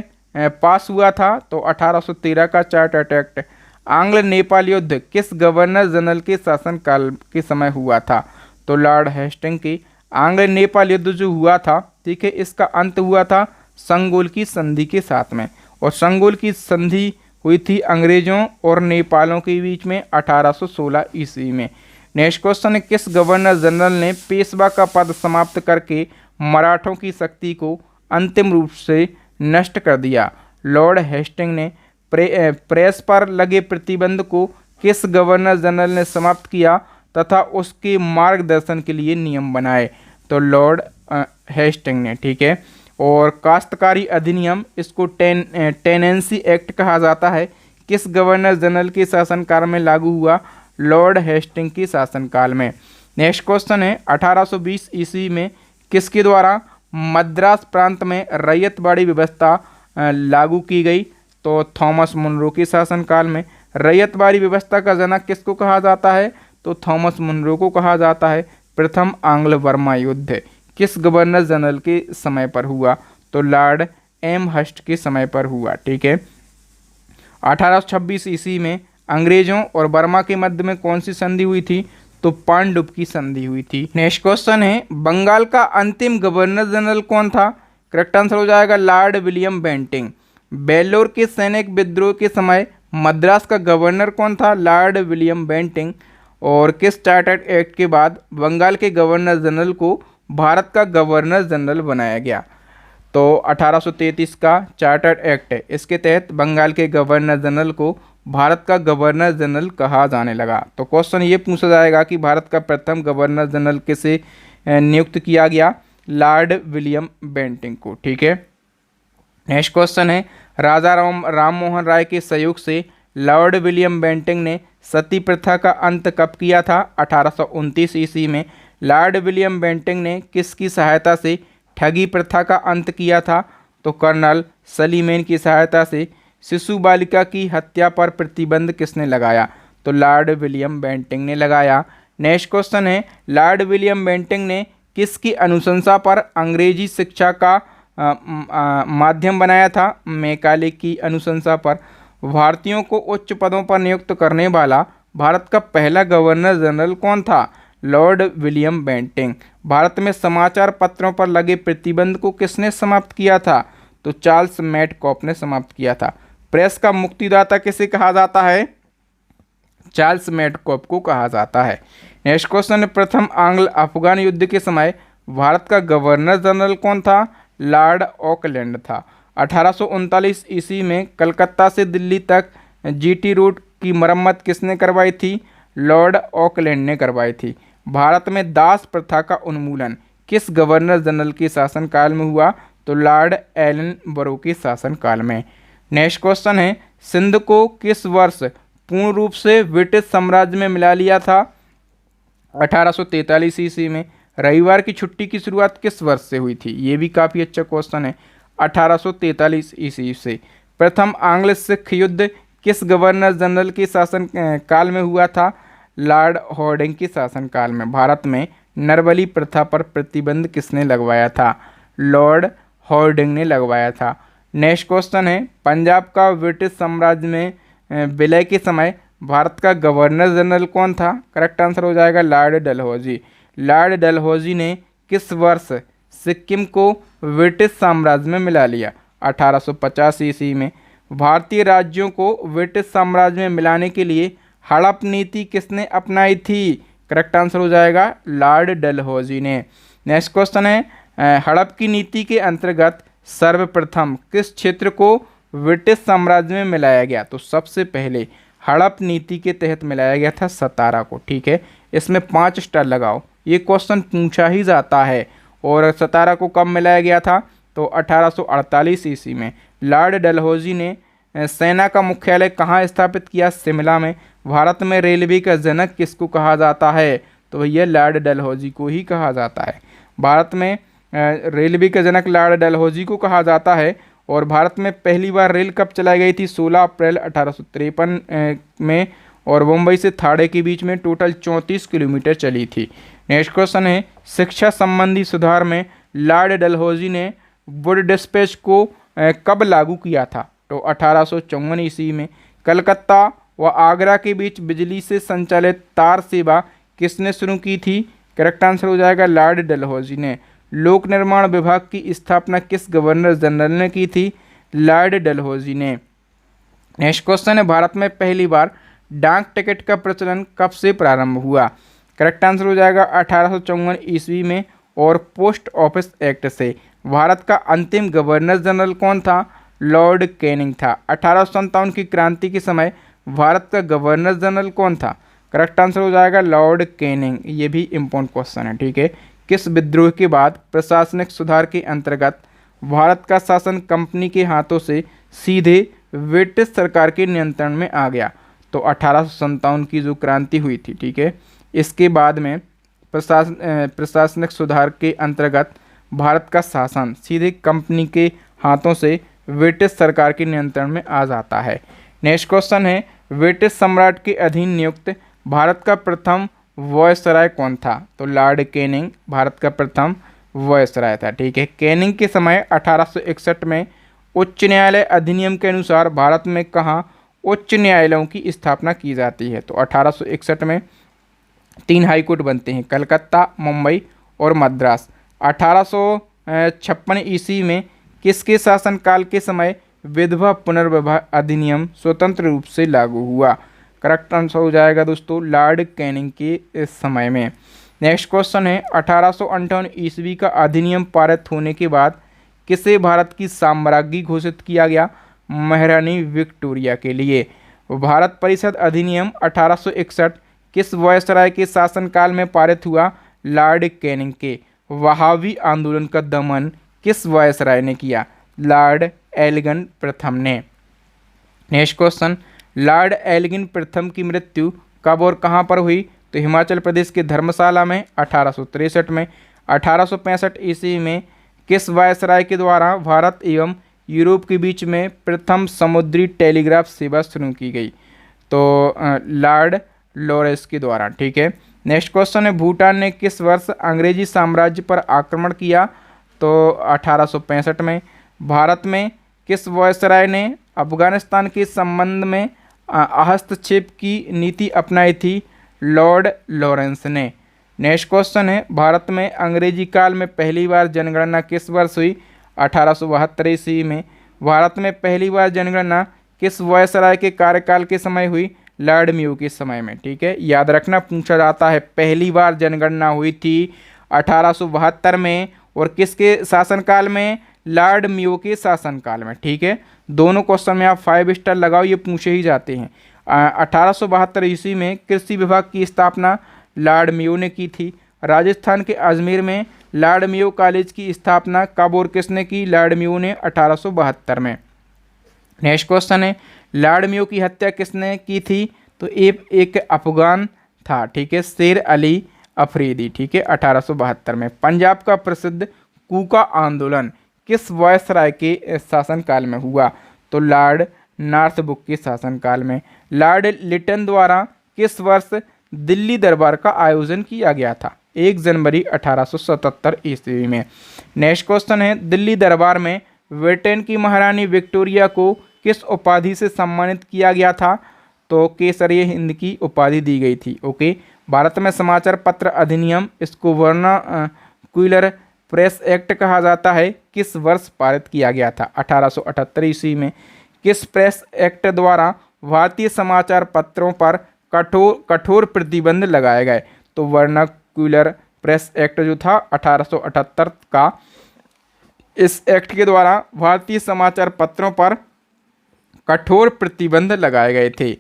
पास हुआ था? तो 1813 का चार्टर एक्ट। आंग्ल नेपाल युद्ध किस गवर्नर जनरल के शासनकाल के समय हुआ था? तो लॉर्ड हेस्टिंग की। आंग्ल नेपाल युद्ध जो हुआ था, ठीक है, इसका अंत हुआ था संगोल की संधि के साथ में, और संगोल की संधि हुई थी अंग्रेजों और नेपालों के बीच में 1816 ईस्वी में। नेक्स्ट क्वेश्चन है, किस गवर्नर जनरल ने पेशवा का पद समाप्त करके मराठों की शक्ति को अंतिम रूप से नष्ट कर दिया? लॉर्ड हेस्टिंग ने। प्रेस पर लगे प्रतिबंध को किस गवर्नर जनरल ने समाप्त किया तथा उसके मार्गदर्शन के लिए नियम बनाए? तो लॉर्ड हेस्टिंग ने, ठीक है। और काश्तकारी अधिनियम, इसको टेनेंसी एक्ट कहा जाता है, किस गवर्नर जनरल के शासनकाल में लागू हुआ? लॉर्ड हेस्टिंग के शासनकाल में। नेक्स्ट क्वेश्चन है, 1820 ईस्वी में किसके द्वारा मद्रास प्रांत में रैयतवाड़ी व्यवस्था लागू की गई? तो थॉमस मुनरो के शासनकाल में। रैयतवाड़ी व्यवस्था का जनक किसको कहा जाता है? तो थॉमस मुनरो को कहा जाता है। प्रथम आंग्ल बर्मा युद्ध किस गवर्नर जनरल के समय पर हुआ? तो लॉर्ड एमहर्स्ट के समय पर हुआ, ठीक है। 1826 ईस्वी में अंग्रेजों और बर्मा के मध्य में कौन सी संधि हुई थी? तो पांडुप की संधि हुई थी। नेक्स्ट क्वेश्चन है, बंगाल का अंतिम गवर्नर जनरल कौन था? करेक्ट आंसर हो जाएगा लॉर्ड विलियम बेंटिंग। बेल्लोर के सैनिक विद्रोह के समय मद्रास का गवर्नर कौन था? Lord William Bentinck. और किस चार्टर्ड एक्ट के बाद बंगाल के गवर्नर जनरल को भारत का गवर्नर जनरल बनाया गया? तो 1833 का चार्टर्ड एक्ट है, इसके तहत बंगाल के गवर्नर जनरल को भारत का गवर्नर जनरल कहा जाने लगा। तो क्वेश्चन ये पूछा जाएगा कि भारत का प्रथम गवर्नर जनरल किसे नियुक्त किया गया? लॉर्ड विलियम बेंटिंग को, ठीक है। नेक्स्ट क्वेश्चन है, राजा राम मोहन राय के सहयोग से लॉर्ड विलियम बेंटिंग ने सती प्रथा का अंत कब किया था? 1829 ईस्वी में। लॉर्ड विलियम बेंटिंग ने किसकी सहायता से ठगी प्रथा का अंत किया था? तो कर्नल सलीमेन की सहायता से। शिशु बालिका की हत्या पर प्रतिबंध किसने लगाया? तो लॉर्ड विलियम बेंटिंग ने लगाया। नेक्स्ट क्वेश्चन है, लॉर्ड विलियम बेंटिंग ने किसकी अनुशंसा पर अंग्रेजी शिक्षा का माध्यम बनाया था? मैकाले की अनुशंसा पर। भारतीयों को उच्च पदों पर नियुक्त करने वाला भारत का पहला गवर्नर जनरल कौन था? Lord William Bentinck. भारत में समाचार पत्रों पर लगे प्रतिबंध को किसने समाप्त किया था? तो चार्ल्स मैडकॉफ ने समाप्त किया था। प्रेस का मुक्तिदाता किसे कहा जाता है? चार्ल्स मैडकॉफ को कहा जाता है। नेक्स्ट क्वेश्चन है, प्रथम आंग्ल अफगान युद्ध के समय भारत का गवर्नर जनरल कौन था? लॉर्ड ऑकलैंड था। 1839 ईस्वी में कलकत्ता से दिल्ली तक जीटी रोड की मरम्मत किसने करवाई थी? लॉर्ड ऑकलैंड ने करवाई थी। भारत में दास प्रथा का उन्मूलन किस गवर्नर जनरल के शासनकाल में हुआ? तो लॉर्ड एलन बरो के शासनकाल में। नेक्स्ट क्वेश्चन है, सिंध को किस वर्ष पूर्ण रूप से ब्रिटिश साम्राज्य में मिला लिया था? 1843 ईस्वी में। रविवार की छुट्टी की शुरुआत किस वर्ष से हुई थी? ये भी काफ़ी अच्छा क्वेश्चन है। 1843 ईस्वी से। प्रथम आंग्ल सिख युद्ध किस गवर्नर जनरल के शासन काल में हुआ था? लॉर्ड हॉर्डिंग के शासनकाल में। भारत में नरबली प्रथा पर प्रतिबंध किसने लगवाया था? लॉर्ड हॉर्डिंग ने लगवाया था। नेक्स्ट क्वेश्चन है, पंजाब का ब्रिटिश साम्राज्य में विलय के समय भारत का गवर्नर जनरल कौन था? करेक्ट आंसर हो जाएगा लॉर्ड डलहौजी। लॉर्ड डलहौजी ने किस वर्ष सिक्किम को ब्रिटिश साम्राज्य में मिला लिया? 1850 ईस्वी में। भारतीय राज्यों को ब्रिटिश साम्राज्य में मिलाने के लिए हड़प नीति किसने अपनाई थी? करेक्ट आंसर हो जाएगा लॉर्ड डलहौजी ने। नेक्स्ट क्वेश्चन है, हड़प की नीति के अंतर्गत सर्वप्रथम किस क्षेत्र को ब्रिटिश साम्राज्य में मिलाया गया? तो सबसे पहले हड़प नीति के तहत मिलाया गया था सतारा को, ठीक है। इसमें 5 स्टार लगाओ, ये क्वेश्चन पूछा ही जाता है। और सतारा को कब मिलाया गया था? तो 1848 ईस्वी में। लॉर्ड डलहौजी ने सेना का मुख्यालय कहाँ स्थापित किया? शिमला में। भारत में रेलवे का जनक किसको कहा जाता है? तो भैया लॉर्ड डलहौजी को ही कहा जाता है। भारत में रेलवे का जनक लॉर्ड डलहौजी को कहा जाता है। और भारत में पहली बार रेल कब चलाई गई थी? 16 अप्रैल 1853 में। और मुंबई से थाड़े के बीच में टोटल 34 किलोमीटर चली थी। नेक्स्ट क्वेश्चन है, शिक्षा संबंधी सुधार में लॉर्ड डलहौजी ने वुड डिस्पैच को कब लागू किया था? तो 1854 ईस्वी में। कलकत्ता व आगरा के बीच बिजली से संचालित तार सेवा किसने शुरू की थी? करेक्ट आंसर हो जाएगा लॉर्ड डलहौजी ने। लोक निर्माण विभाग की स्थापना किस गवर्नर जनरल ने की थी? लॉर्ड डलहौजी ने। नेक्स्ट क्वेश्चन है, भारत में पहली बार डाक टिकट का प्रचलन कब से प्रारंभ हुआ? करेक्ट आंसर हो जाएगा 1854 ईस्वी में और पोस्ट ऑफिस एक्ट से। भारत का अंतिम गवर्नर जनरल कौन था? लॉर्ड कैनिंग था। 1857 की क्रांति के समय भारत का गवर्नर जनरल कौन था? करेक्ट आंसर हो जाएगा लॉर्ड कैनिंग। ये भी इम्पोर्टेंट क्वेश्चन है, ठीक है। किस विद्रोह के बाद प्रशासनिक सुधार के अंतर्गत भारत का शासन कंपनी के हाथों से सीधे ब्रिटिश सरकार के नियंत्रण में आ गया? तो 1857 की जो क्रांति हुई थी, ठीक है, इसके बाद में प्रशासनिक सुधार के अंतर्गत भारत का शासन सीधे कंपनी के हाथों से ब्रिटिश सरकार के नियंत्रण में आ जाता है। नेक्स्ट क्वेश्चन है, ब्रिटिश सम्राट के अधीन नियुक्त भारत का प्रथम वायसराय कौन था? तो लॉर्ड कैनिंग भारत का प्रथम वायसराय था, ठीक है। कैनिंग के समय 1861 में उच्च न्यायालय अधिनियम के अनुसार भारत में कहाँ उच्च न्यायालयों की स्थापना की जाती है? तो 1861 में 3 हाईकोर्ट बनते हैं, कलकत्ता, मुंबई और मद्रास। 1856 ईस्वी में किसके शासनकाल के समय विधवा पुनर्विवाह अधिनियम स्वतंत्र रूप से लागू हुआ? करेक्ट आंसर हो जाएगा दोस्तों लॉर्ड कैनिंग के इस समय में। नेक्स्ट क्वेश्चन है, 1858 ईस्वी का अधिनियम पारित होने के बाद किसे भारत की साम्राज्ञी घोषित किया गया? महारानी विक्टोरिया के लिए। भारत परिषद अधिनियम 1861 किस वायसराय के शासनकाल में पारित हुआ? लॉर्ड कैनिंग के। वहाबी आंदोलन का दमन किस वायसराय ने किया? लॉर्ड एल्गिन प्रथम ने। नेक्स्ट क्वेश्चन, लॉर्ड एल्गिन प्रथम की मृत्यु कब और कहां पर हुई? तो हिमाचल प्रदेश के धर्मशाला में 1863 में। 1865 ईस्वी में किस वायसराय के द्वारा भारत एवं यूरोप के बीच में प्रथम समुद्री टेलीग्राफ सेवा शुरू की गई? तो लॉर्ड लॉरेंस के द्वारा, ठीक है। नेक्स्ट क्वेश्चन है, भूटान ने किस वर्ष अंग्रेजी साम्राज्य पर आक्रमण किया? तो 1865 में। भारत में किस वायसराय ने अफगानिस्तान के संबंध में हस्तक्षेप की नीति अपनाई थी? लॉर्ड लॉरेंस ने। नेक्स्ट क्वेश्चन है, भारत में अंग्रेजी काल में पहली बार जनगणना किस वर्ष हुई? 1872 ईस्वी में। भारत में पहली बार जनगणना किस वायसराय के कार्यकाल के समय हुई? लॉर्ड मेयो के समय में, ठीक है। याद रखना, पूछा जाता है पहली बार जनगणना हुई थी 1872 में और किसके शासनकाल में? लॉर्ड मेयो के शासनकाल में, ठीक है। दोनों क्वेश्चन में आप 5 स्टार लगाओ, ये पूछे ही जाते हैं। 1872 ईस्वी में कृषि विभाग की स्थापना लॉर्ड मेयो ने की थी। राजस्थान के अजमेर में लॉर्ड मेयो कॉलेज की स्थापना कब और किसने की? लॉर्ड मेयो ने 1872 में। नेक्स्ट क्वेश्चन है, लॉर्ड मेयो की हत्या किसने की थी? तो एक अफगान था, ठीक है, शेर अली अफरीदी, ठीक है, 1872 में। पंजाब का प्रसिद्ध कूका आंदोलन किस वायसराय के शासनकाल में हुआ? तो लॉर्ड नॉर्थब्रुक के शासनकाल में। लॉर्ड लिटन द्वारा किस वर्ष दिल्ली दरबार का आयोजन किया गया था? 1 जनवरी 1877 ईस्वी में। नेक्स्ट क्वेश्चन है, दिल्ली दरबार में ब्रिटेन की महारानी विक्टोरिया को किस उपाधि से सम्मानित किया गया था? तो केसरिया हिंद की उपाधि दी गई थी, ओके। भारत में समाचार पत्र अधिनियम, इसको वर्नाक्युलर प्रेस एक्ट कहा जाता है, किस वर्ष पारित किया गया था? 1878 ईस्वी में। किस प्रेस एक्ट द्वारा भारतीय समाचार पत्रों पर कठोर प्रतिबंध लगाए गए? तो वर्नाक्युलर प्रेस एक्ट जो था 1878 का, इस एक्ट के द्वारा भारतीय समाचार पत्रों पर कठोर प्रतिबंध लगाए गए थे।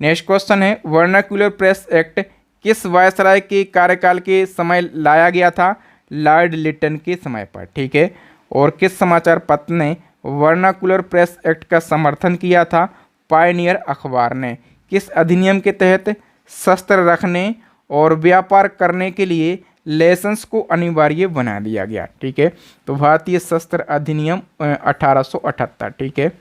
नेक्स्ट क्वेश्चन है, वर्नाक्युलर प्रेस एक्ट किस वायसराय के कार्यकाल के समय लाया गया था? लॉर्ड लिटन के समय पर, ठीक है। और किस समाचार पत्र ने वर्नाक्युलर प्रेस एक्ट का समर्थन किया था? पायनियर अखबार ने। किस अधिनियम के तहत शस्त्र रखने और व्यापार करने के लिए लाइसेंस को अनिवार्य बना दिया गया? ठीक है, तो भारतीय शस्त्र अधिनियम 1878, ठीक है।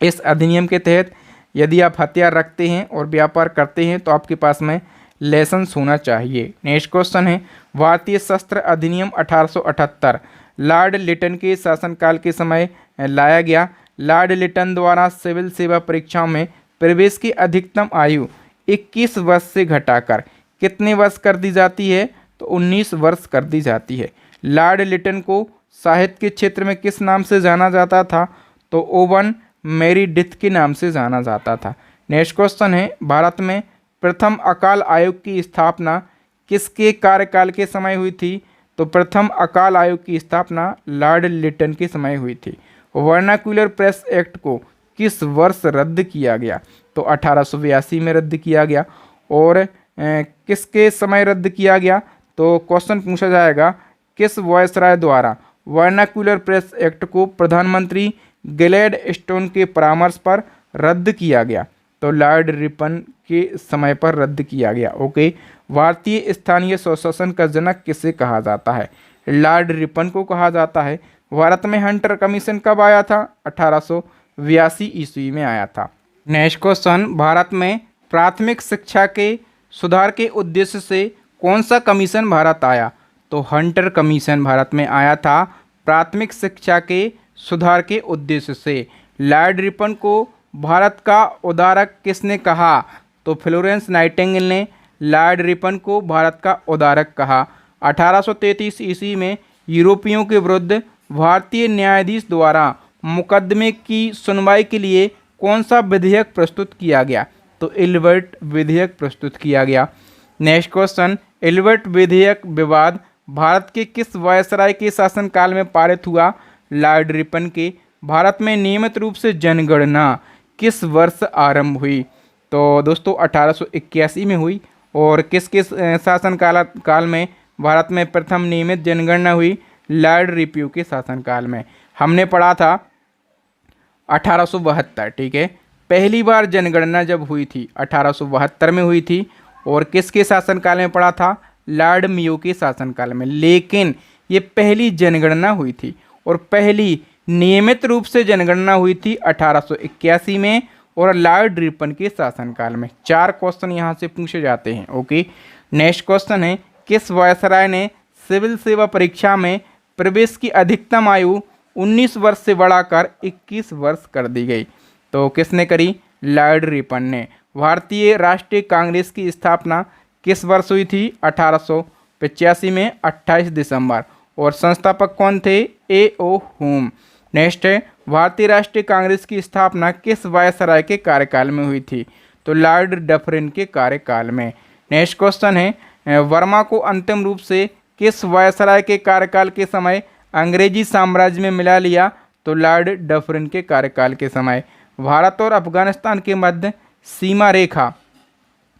इस अधिनियम के तहत यदि आप हथियार रखते हैं और व्यापार करते हैं तो आपके पास में लाइसेंस होना चाहिए। नेक्स्ट क्वेश्चन है, भारतीय शस्त्र अधिनियम 1878 लॉर्ड लिटन के शासनकाल के समय लाया गया। लॉर्ड लिटन द्वारा सिविल सेवा परीक्षाओं में प्रवेश की अधिकतम आयु 21 वर्ष से घटाकर कितने वर्ष कर दी जाती है? तो 19 वर्ष कर दी जाती है। लॉर्ड लिटन को साहित्य के क्षेत्र में किस नाम से जाना जाता था? तो ओवन मेरिडिथ के नाम से जाना जाता था। नेक्स्ट क्वेश्चन है, भारत में प्रथम अकाल आयोग की स्थापना किसके कार्यकाल के समय हुई थी? तो प्रथम अकाल आयोग की स्थापना लॉर्ड लिटन के समय हुई थी। वर्नाक्यूलर प्रेस एक्ट को किस वर्ष रद्द किया गया? तो 1882 में रद्द किया गया। और किसके समय रद्द किया गया? तो क्वेश्चन पूछा जाएगा किस वायसराय द्वारा वर्नाक्यूलर प्रेस एक्ट को प्रधानमंत्री ग्लैडस्टोन के परामर्श पर रद्द किया गया? तो लॉर्ड रिपन के समय पर रद्द किया गया। ओके, भारतीय स्थानीय स्वशासन का जनक किसे कहा जाता है? लॉर्ड रिपन को कहा जाता है। भारत में हंटर कमीशन कब आया था? 1882 ईस्वी में आया था। नेक्स्ट क्वेश्चन, भारत में प्राथमिक शिक्षा के सुधार के उद्देश्य से कौन सा कमीशन भारत आया? तो हंटर कमीशन भारत में आया था प्राथमिक शिक्षा के सुधार के उद्देश्य से। लॉर्ड रिपन को भारत का उदारक किसने कहा? तो फ्लोरेंस नाइटिंगेल ने लॉर्ड रिपन को भारत का उदारक कहा। 1833 ईस्वी में यूरोपियों के विरुद्ध भारतीय न्यायाधीश द्वारा मुकदमे की सुनवाई के लिए कौन सा विधेयक प्रस्तुत किया गया? तो एल्बर्ट विधेयक प्रस्तुत किया गया। नेक्स्ट क्वेश्चन, एल्बर्ट विधेयक विवाद भारत के किस वायसराय के शासनकाल में पारित हुआ? लॉर्ड रिपन के। भारत में नियमित रूप से जनगणना किस वर्ष आरंभ हुई? तो दोस्तों 1881 में हुई। और किसके शासनकाल में भारत में प्रथम नियमित जनगणना हुई? लॉर्ड रिप्यू के शासनकाल में। हमने पढ़ा था 1872, ठीक है। पहली बार जनगणना जब हुई थी 1872 में हुई थी। और किसके शासनकाल में पढ़ा था? लॉर्ड मेयो के शासनकाल में। लेकिन ये पहली जनगणना हुई थी और पहली नियमित रूप से जनगणना हुई थी 1881 में और लॉर्ड रिपन के शासनकाल में। 4 क्वेश्चन यहाँ से पूछे जाते हैं। ओके, नेक्स्ट क्वेश्चन है, किस वायसराय ने सिविल सेवा परीक्षा में प्रवेश की अधिकतम आयु 19 वर्ष से बढ़ाकर 21 वर्ष कर दी गई? तो किसने करी? लॉर्ड रिपन ने। भारतीय राष्ट्रीय कांग्रेस की स्थापना किस वर्ष हुई थी? 1885 में 28 दिसंबर। और संस्थापक कौन थे? A.O. हुम। नेक्स्ट है, भारतीय राष्ट्रीय कांग्रेस की स्थापना किस वायसराय के कार्यकाल में हुई थी? तो लॉर्ड डफरिन के कार्यकाल में। नेक्स्ट क्वेश्चन है, वर्मा को अंतिम रूप से किस वायसराय के कार्यकाल के समय अंग्रेजी साम्राज्य में मिला लिया? तो लॉर्ड डफरिन के कार्यकाल के समय। भारत और अफगानिस्तान के मध्य सीमा रेखा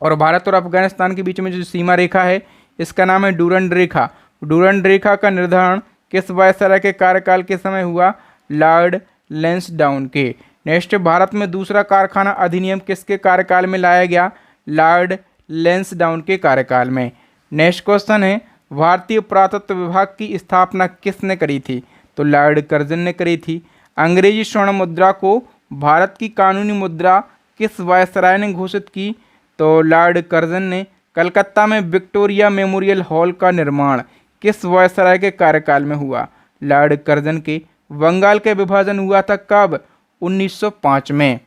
और भारत और अफगानिस्तान के बीच में जो सीमा रेखा है इसका नाम है डूरंड रेखा। डूरंड रेखा का निर्धारण किस वायसराय के कार्यकाल के समय हुआ? लॉर्ड लैंसडाउन के। नेक्स्ट, भारत में दूसरा कारखाना अधिनियम किसके कार्यकाल में लाया गया? लॉर्ड लैंसडाउन के कार्यकाल में। नेक्स्ट क्वेश्चन है, भारतीय पुरातत्व विभाग की स्थापना किसने करी थी? तो लॉर्ड कर्जन ने करी थी। अंग्रेजी स्वर्ण मुद्रा को भारत की कानूनी मुद्रा किस वायसराय ने घोषित की? तो लॉर्ड कर्जन ने। कलकत्ता में विक्टोरिया मेमोरियल हॉल का निर्माण किस वायसराय के कार्यकाल में हुआ? लॉर्ड कर्जन के। बंगाल का विभाजन हुआ था कब? 1905 में।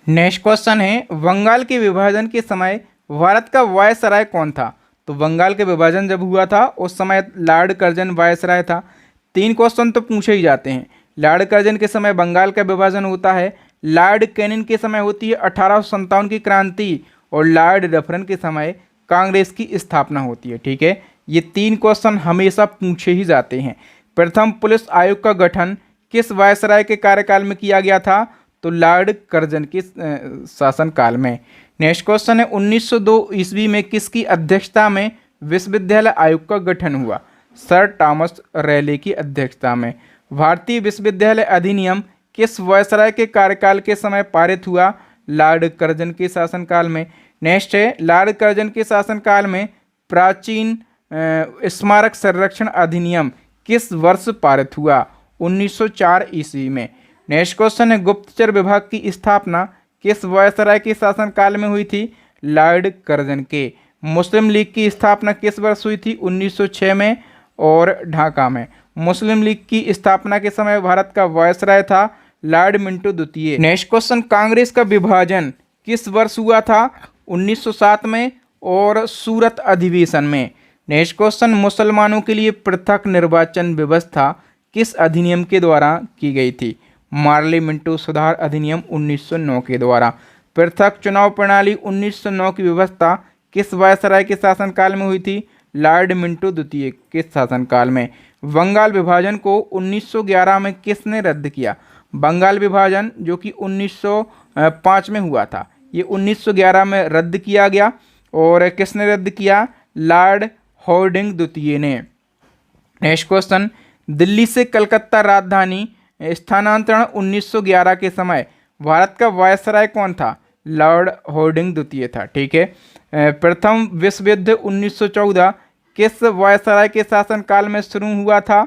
नेक्स्ट क्वेश्चन है, बंगाल के विभाजन के समय भारत का वायसराय कौन था? तो बंगाल के विभाजन जब हुआ था उस समय लॉर्ड कर्जन वायसराय था। 3 क्वेश्चन तो पूछे ही जाते हैं। लॉर्ड कर्जन के समय बंगाल का विभाजन होता है, लॉर्ड कैनिंग के समय होती है 1857 की क्रांति और लॉर्ड डफरिन के समय कांग्रेस की स्थापना होती है, ठीक है। ये 3 क्वेश्चन हमेशा पूछे ही जाते हैं। प्रथम पुलिस आयोग का गठन किस वायसराय के कार्यकाल में किया गया था? तो लॉर्ड कर्जन के शासनकाल में। नेक्स्ट क्वेश्चन है, 1902 ईस्वी में किसकी अध्यक्षता में विश्वविद्यालय आयोग का गठन हुआ? सर थॉमस रैले की अध्यक्षता में। भारतीय विश्वविद्यालय अधिनियम किस वायसराय के कार्यकाल के समय पारित हुआ? लॉर्ड कर्जन के शासनकाल में। नेक्स्ट है, लॉर्ड कर्जन के शासनकाल में प्राचीन स्मारक संरक्षण अधिनियम किस वर्ष पारित हुआ? 1904 ईस्वी में। नेक्स्ट क्वेश्चन है, गुप्तचर विभाग की स्थापना किस वायसराय के शासनकाल में हुई थी? लॉर्ड कर्जन के। मुस्लिम लीग की स्थापना किस वर्ष हुई थी? 1906 में और ढाका में। मुस्लिम लीग की स्थापना के समय भारत का वायसराय था लॉर्ड मिंटो द्वितीय। नेक्स्ट क्वेश्चन, कांग्रेस का विभाजन किस वर्ष हुआ था? 1907 में और सूरत अधिवेशन में। नेक्स्ट क्वेश्चन, मुसलमानों के लिए पृथक निर्वाचन व्यवस्था किस अधिनियम के द्वारा की गई थी? मार्ले मिंटो सुधार अधिनियम 1909 के द्वारा। पृथक चुनाव प्रणाली 1909 की व्यवस्था किस वायसराय के शासनकाल में हुई थी? लॉर्ड मिंटो द्वितीय के शासनकाल में। बंगाल विभाजन को 1911 में किसने रद्द किया? बंगाल विभाजन जो कि 1905 में हुआ था, ये 1911 में रद्द किया गया। और किसने रद्द किया? लॉर्ड हॉर्डिंग द्वितीय ने। नेक्स्ट क्वेश्चन, दिल्ली से कलकत्ता राजधानी स्थानांतरण 1911 के समय भारत का वायसराय कौन था? लॉर्ड हॉर्डिंग द्वितीय था। ठीक है। प्रथम विश्व युद्ध 1914 किस वायसराय के शासनकाल में शुरू हुआ था?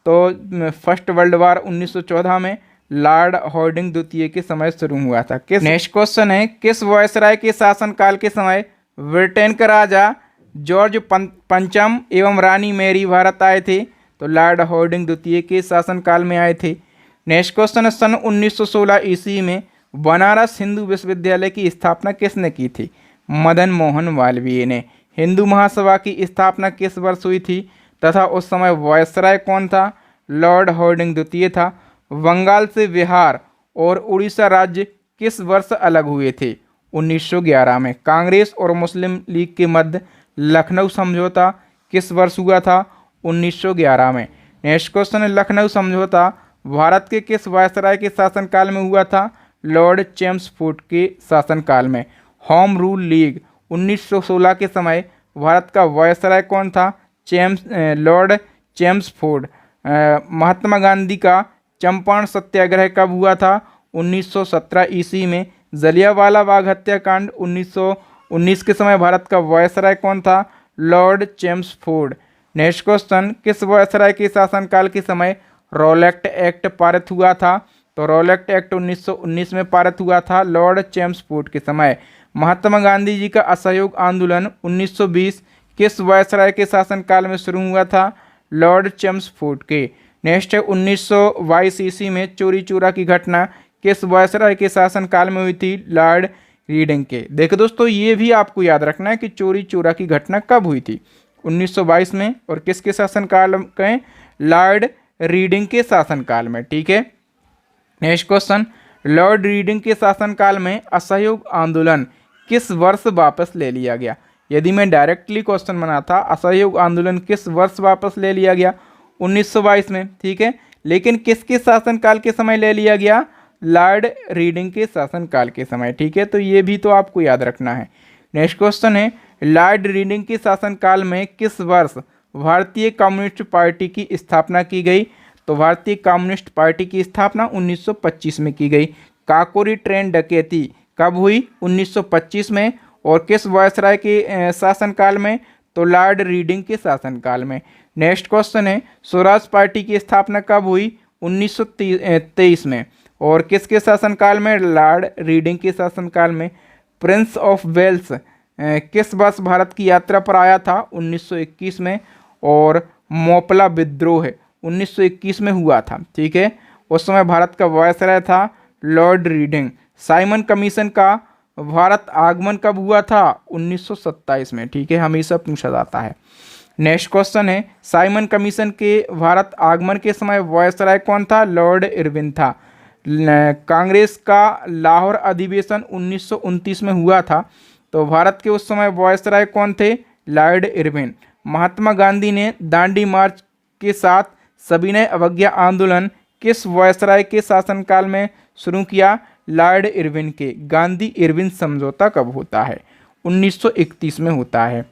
तो फर्स्ट वर्ल्ड वार 1914 में लॉर्ड हॉर्डिंग द्वितीय के समय शुरू हुआ था। नेक्स्ट क्वेश्चन है, किस वायसराय के शासनकाल के समय ब्रिटेन का राजा जॉर्ज पंचम एवं रानी मैरी भारत आए थे? तो लॉर्ड हॉर्डिंग द्वितीय के शासनकाल में आए थे। नेक्स्ट क्वेश्चन, सन 1916 ईस्वी में बनारस हिंदू विश्वविद्यालय की स्थापना किसने की थी? मदन मोहन मालवीय ने। हिंदू महासभा की स्थापना किस वर्ष हुई थी तथा उस समय वायसराय कौन था? लॉर्ड हॉर्डिंग द्वितीय था। बंगाल से बिहार और उड़ीसा राज्य किस वर्ष अलग हुए थे? 1911 में। कांग्रेस और मुस्लिम लीग के मध्य लखनऊ समझौता किस वर्ष हुआ था? 1911 में। नेक्स्ट क्वेश्चन है, लखनऊ समझौता भारत के किस वायसराय के शासनकाल में हुआ था? लॉर्ड चेम्सफोर्ड के शासनकाल में। होम रूल लीग 1916 के समय भारत का वायसराय कौन था? Lord Chelmsford. महात्मा गांधी का चंपारण सत्याग्रह कब हुआ था? 1917 ईस्वी में। जलियांवाला बाग हत्याकांड 1919 के समय भारत का वायसराय कौन था? Lord Chelmsford. नेक्स्ट क्वेश्चन, किस वायसराय के शासनकाल के समय रॉलेट एक्ट पारित हुआ था? तो रॉलेट एक्ट 1919 में पारित हुआ था, लॉर्ड चेम्सफोर्ड के समय। महात्मा गांधी जी का असहयोग आंदोलन 1920 किस वायसराय के शासनकाल में शुरू हुआ था? लॉर्ड चेम्सफोर्ड के। नेक्स्ट है, 1922 ईस्वी में चोरी चोरा की घटना किस वायसराय के शासनकाल में हुई थी? लॉर्ड रीडिंग के। देखो दोस्तों, ये भी आपको याद रखना है कि चोरी चोरा की घटना कब हुई थी? 1922 में। और किसके शासनकाल में? लॉर्ड रीडिंग के शासनकाल में। ठीक है। नेक्स्ट क्वेश्चन, लॉर्ड रीडिंग के शासनकाल में असहयोग आंदोलन किस वर्ष वापस ले लिया गया? यदि मैं डायरेक्टली क्वेश्चन बनाता, असहयोग आंदोलन किस वर्ष वापस ले लिया गया? 1922 में। ठीक है। लेकिन किसके शासनकाल के समय ले लिया गया? लॉर्ड रीडिंग के शासनकाल के समय। ठीक है, तो ये भी तो आपको याद रखना है। नेक्स्ट क्वेश्चन है, लॉर्ड रीडिंग के शासनकाल में किस वर्ष भारतीय कम्युनिस्ट पार्टी की स्थापना की गई? तो भारतीय कम्युनिस्ट पार्टी की स्थापना 1925 में की गई। काकोरी ट्रेन डकैती कब हुई? 1925 में। और किस वायसराय के शासनकाल में? तो लॉर्ड रीडिंग के शासनकाल में। नेक्स्ट क्वेश्चन है, स्वराज पार्टी की स्थापना कब हुई? 1923 में। और किसके शासनकाल में? लॉर्ड रीडिंग के शासनकाल में। प्रिंस ऑफ वेल्स किस वर्ष भारत की यात्रा पर आया था? 1921 में। और मोपला विद्रोह 1921 में हुआ था। ठीक है, उस समय भारत का वायसराय था लॉर्ड रीडिंग। साइमन कमीशन का भारत आगमन कब हुआ था? 1927 में। ठीक है, हमेशा पूछा जाता है। नेक्स्ट क्वेश्चन है, साइमन कमीशन के भारत आगमन के समय वायसराय कौन था? लॉर्ड इरविन था। कांग्रेस का लाहौर अधिवेशन 1929 में हुआ था, तो भारत के उस समय वायसराय कौन थे? Lord Irwin. महात्मा गांधी ने दांडी मार्च के साथ सविनय अवज्ञा आंदोलन किस वायसराय के शासनकाल में शुरू किया? लॉर्ड इरविन के। गांधी इरविन समझौता कब होता है? 1931 में होता है।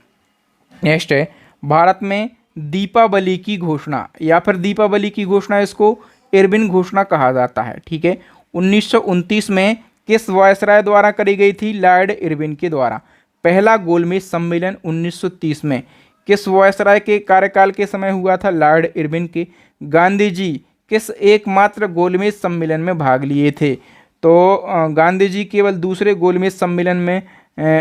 नेक्स्ट है, भारत में दीपावली की घोषणा या फिर दीपावली की घोषणा, इसको इरविन घोषणा कहा जाता है। ठीक है, 1929 में किस वायसराय द्वारा करी गई थी? लॉर्ड इरविन के द्वारा। पहला गोलमेज सम्मेलन 1930 में किस वायसराय के कार्यकाल के समय हुआ था? लॉर्ड इरविन के। गांधी जी किस एकमात्र गोलमेज सम्मेलन में भाग लिए थे? तो गांधी जी केवल दूसरे गोलमेज सम्मेलन में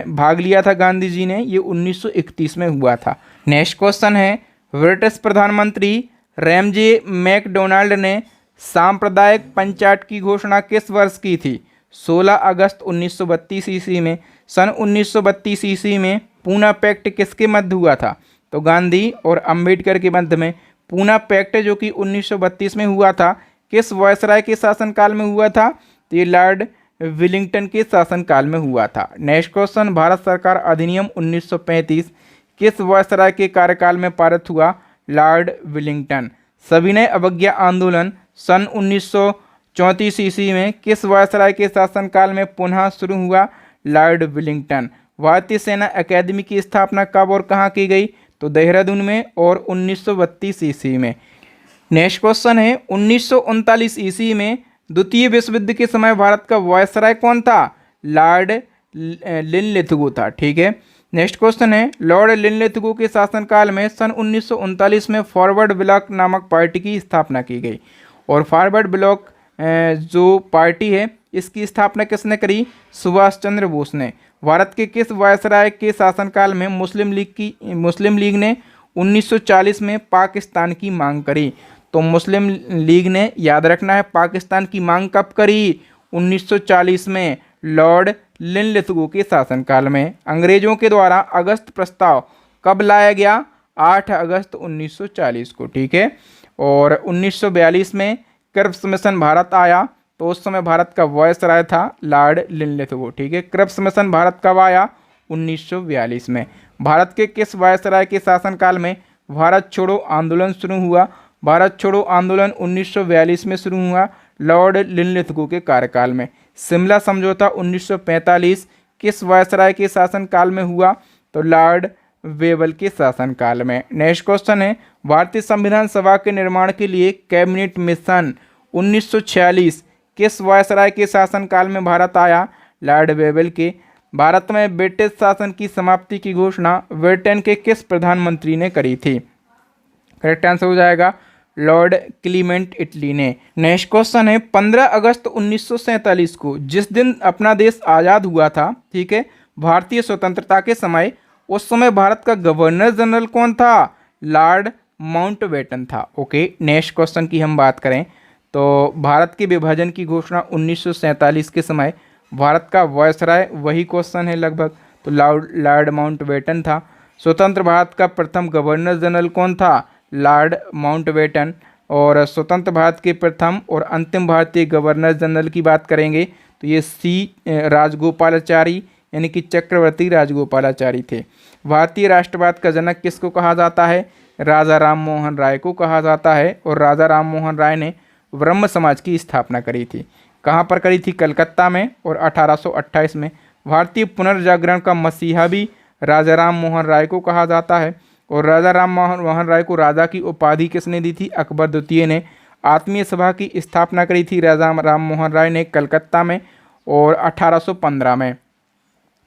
भाग लिया था गांधी जी ने, ये 1931 में हुआ था। नेक्स्ट क्वेश्चन है, ब्रिटिश प्रधानमंत्री रैमजे मैकडोनाल्ड ने सांप्रदायिक पंचायत की घोषणा किस वर्ष की थी? 16 अगस्त 1932 ईस्वी में। सन 1932 ईस्वी में पूना पैक्ट किसके मध्य हुआ था? तो गांधी और अंबेडकर के मध्य में पूना पैक्ट जो कि 1932 में हुआ था, किस वायसराय के शासनकाल में हुआ था? तो ये लॉर्ड विलिंगटन के शासनकाल में हुआ था। नेक्स्ट क्वेश्चन, भारत सरकार अधिनियम 1935 किस वायसराय के कार्यकाल में पारित हुआ? Lord Willingdon. सविनय अवज्ञा आंदोलन सन 1934 ईस्वी में किस वायसराय के शासनकाल में पुनः शुरू हुआ? Lord Willingdon. भारतीय सेना अकादमी की स्थापना कब और कहाँ की गई? तो देहरादून में और 1932 ईस्वी में। नेक्स्ट क्वेश्चन है, 1939 ईस्वी में द्वितीय विश्व युद्ध के समय भारत का वायसराय कौन था? लॉर्ड लिनलिथगो था। ठीक है। नेक्स्ट क्वेश्चन है, लॉर्ड लिनलिथगो के शासनकाल में सन 1939 में फॉरवर्ड ब्लॉक नामक पार्टी की स्थापना की गई। और फॉरवर्ड ब्लॉक जो पार्टी है इसकी स्थापना किसने करी? सुभाष चंद्र बोस ने। भारत के किस वायसराय के शासनकाल में मुस्लिम लीग ने 1940 में पाकिस्तान की मांग करी? तो मुस्लिम लीग ने, याद रखना है, पाकिस्तान की मांग कब करी? 1940 में, लॉर्ड लिनलिथगो के शासनकाल में। अंग्रेजों के द्वारा अगस्त प्रस्ताव कब लाया गया? 8 अगस्त 1940 को। ठीक है। और 1942 में क्रिप्स मिशन भारत आया, तो उस समय भारत का वायसराय था लॉर्ड लिनलिथगो। ठीक है। क्रिप्स मिशन भारत कब आया? 1942 में। भारत के किस वायसराय के शासनकाल में भारत छोड़ो आंदोलन शुरू हुआ? भारत छोड़ो आंदोलन 1942 में शुरू हुआ, लॉर्ड लिनलिथगो के कार्यकाल में। शिमला समझौता 1945 किस वायसराय के शासनकाल में हुआ? तो लॉर्ड वेबल के शासनकाल में। नेक्स्ट क्वेश्चन है, भारतीय संविधान सभा के निर्माण के लिए कैबिनेट मिशन 1946 किस वायसराय के शासनकाल में भारत आया? लॉर्ड वेबल के। भारत में ब्रिटिश शासन की समाप्ति की घोषणा ब्रिटेन के किस प्रधानमंत्री ने करी थी? करेक्ट आंसर हो जाएगा लॉर्ड क्लीमेंट इटली ने। नेक्स्ट क्वेश्चन है, 15 अगस्त 1947 को जिस दिन अपना देश आज़ाद हुआ था, ठीक है, भारतीय स्वतंत्रता के समय, उस समय भारत का गवर्नर जनरल कौन था? लॉर्ड माउंटबेटन था। ओके। नेक्स्ट क्वेश्चन की हम बात करें तो भारत के विभाजन की घोषणा 1947 के समय भारत का वायसराय, वही क्वेश्चन है लगभग, तो लॉर्ड माउंटबेटन था। स्वतंत्र भारत का प्रथम गवर्नर जनरल कौन था? Lord Mountbatten. और स्वतंत्र भारत के प्रथम और अंतिम भारतीय गवर्नर जनरल की बात करेंगे तो ये सी राजगोपालाचारी यानी कि चक्रवर्ती राजगोपालाचारी थे। भारतीय राष्ट्रवाद का जनक किसको कहा जाता है? राजा राम मोहन राय को कहा जाता है। और राजा राम मोहन राय ने ब्रह्म समाज की स्थापना करी थी। कहाँ पर करी थी? कलकत्ता में। और 1828 में। भारतीय पुनर्जागरण का मसीहा भी राजा राम मोहन राय को कहा जाता है। और राजा राम मोहन राय को राजा की उपाधि किसने दी थी? अकबर द्वितीय ने। आत्मीय सभा की स्थापना करी थी राजा राम मोहन राय ने कलकत्ता में और 1815 में।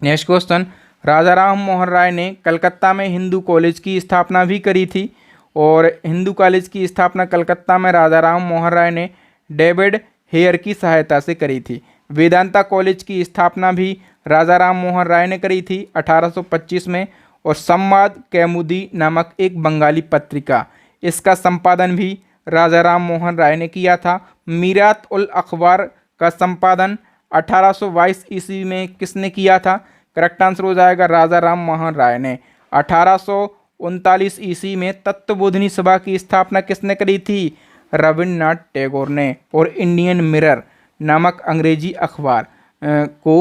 नेक्स्ट क्वेश्चन, राजा राम मोहन राय ने कलकत्ता में हिंदू कॉलेज की स्थापना भी करी थी। और हिंदू कॉलेज की स्थापना कलकत्ता में राजा राम मोहन राय ने डेविड हेयर की सहायता से करी थी। वेदांता कॉलेज की स्थापना भी राजा राम मोहन राय ने करी थी 1825 में। और संवाद कैमुदी नामक एक बंगाली पत्रिका, इसका संपादन भी राजा राम मोहन राय ने किया था। मीरात उल अखबार का संपादन 1822 ईस्वी में किसने किया था? करेक्ट आंसर हो जाएगा राजा राम मोहन राय ने। 1839 ईस्वी में तत्वबोधिनी सभा की स्थापना किसने करी थी? रविन्द्रनाथ टैगोर ने। और इंडियन मिरर नामक अंग्रेजी अखबार को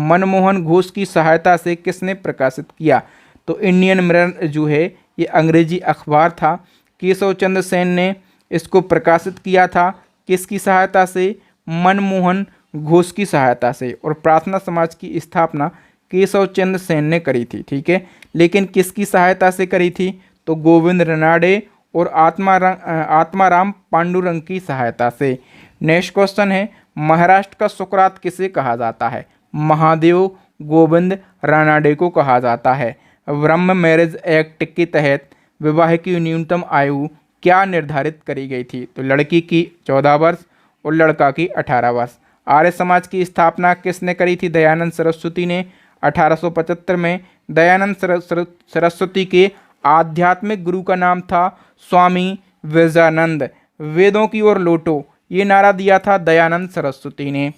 मनमोहन घोष की सहायता से किसने प्रकाशित किया? तो इंडियन मिरर जो है ये अंग्रेजी अखबार था। केशव चंद्र सेन ने इसको प्रकाशित किया था। किसकी सहायता से? मनमोहन घोष की सहायता से। और प्रार्थना समाज की स्थापना केशव चंद्र सेन ने करी थी। ठीक है। लेकिन किसकी सहायता से करी थी? तो गोविंद रनाडे और आत्माराम पांडुरंग की सहायता से। नेक्स्ट क्वेश्चन है, महाराष्ट्र का सुकरात किसे कहा जाता है? महादेव गोविंद रानाडे को कहा जाता है। ब्रह्म मैरिज एक्ट के तहत विवाह की न्यूनतम आयु क्या निर्धारित करी गई थी? तो लड़की की 14 वर्ष और लड़का की 18 वर्ष। आर्य समाज की स्थापना किसने करी थी? दयानंद सरस्वती ने 1875 में। दयानंद सरस्वती के आध्यात्मिक गुरु का नाम था स्वामी विवेकानंद। वेदों की ओर लौटो, ये नारा दिया था दयानंद सरस्वती ने।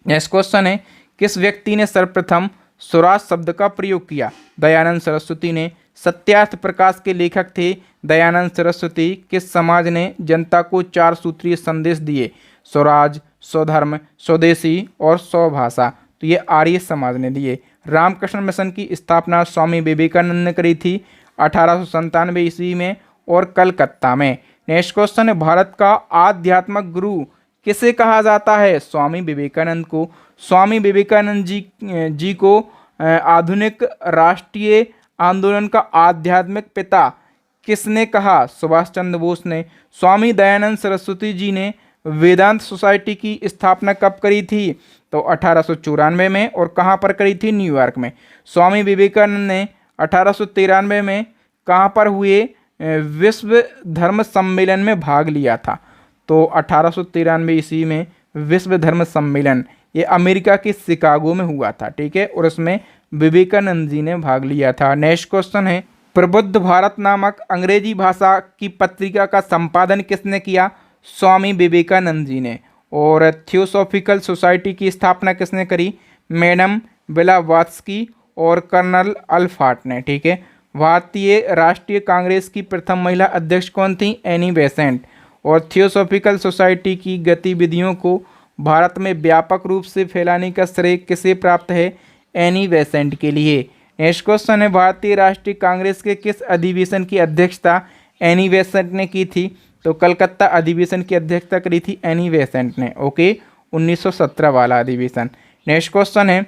नेक्स्ट क्वेश्चन है, किस व्यक्ति ने सर्वप्रथम स्वराज शब्द का प्रयोग किया? दयानंद सरस्वती ने। सत्यार्थ प्रकाश के लेखक थे दयानंद सरस्वती। किस समाज ने जनता को 4 सूत्रीय संदेश दिए? स्वराज, स्वधर्म, स्वदेशी और स्वभाषा। तो ये आर्य समाज ने दिए। रामकृष्ण मिशन की स्थापना स्वामी विवेकानंद ने करी थी 1897 ईस्वी में और कलकत्ता में। नेक्स्ट क्वेश्चन है, भारत का आध्यात्मिक गुरु किसे कहा जाता है? स्वामी विवेकानंद को। स्वामी विवेकानंद जी को आधुनिक राष्ट्रीय आंदोलन का आध्यात्मिक पिता किसने कहा? सुभाष चंद्र बोस ने। स्वामी दयानंद सरस्वती जी ने वेदांत सोसाइटी की स्थापना कब करी थी? तो 1894 में। और कहाँ पर करी थी? न्यूयॉर्क में। स्वामी विवेकानंद ने 1893 में कहाँ पर हुए विश्व धर्म सम्मेलन में भाग लिया था? तो 1893 ईस्वी में विश्व धर्म सम्मेलन, ये अमेरिका के शिकागो में हुआ था, ठीक है, और उसमें विवेकानंद जी ने भाग लिया था। नेक्स्ट क्वेश्चन है, प्रबुद्ध भारत नामक अंग्रेजी भाषा की पत्रिका का संपादन किसने किया? स्वामी विवेकानंद जी ने। और थियोसॉफिकल सोसाइटी की स्थापना किसने करी? मैडम ब्लावात्स्की और कर्नल अल्फाट ने, ठीक है। भारतीय राष्ट्रीय कांग्रेस की प्रथम महिला अध्यक्ष कौन थी? Annie Besant. और थियोसॉफिकल सोसाइटी की गतिविधियों को भारत में व्यापक रूप से फैलाने का श्रेय किसे प्राप्त है? एनी बेसेंट के लिए। नेक्स्ट क्वेश्चन है, भारतीय राष्ट्रीय कांग्रेस के किस अधिवेशन की अध्यक्षता एनी बेसेंट ने की थी? तो कलकत्ता अधिवेशन की अध्यक्षता करी थी एनी बेसेंट ने, ओके, 1917 वाला अधिवेशन। नेक्स्ट क्वेश्चन है,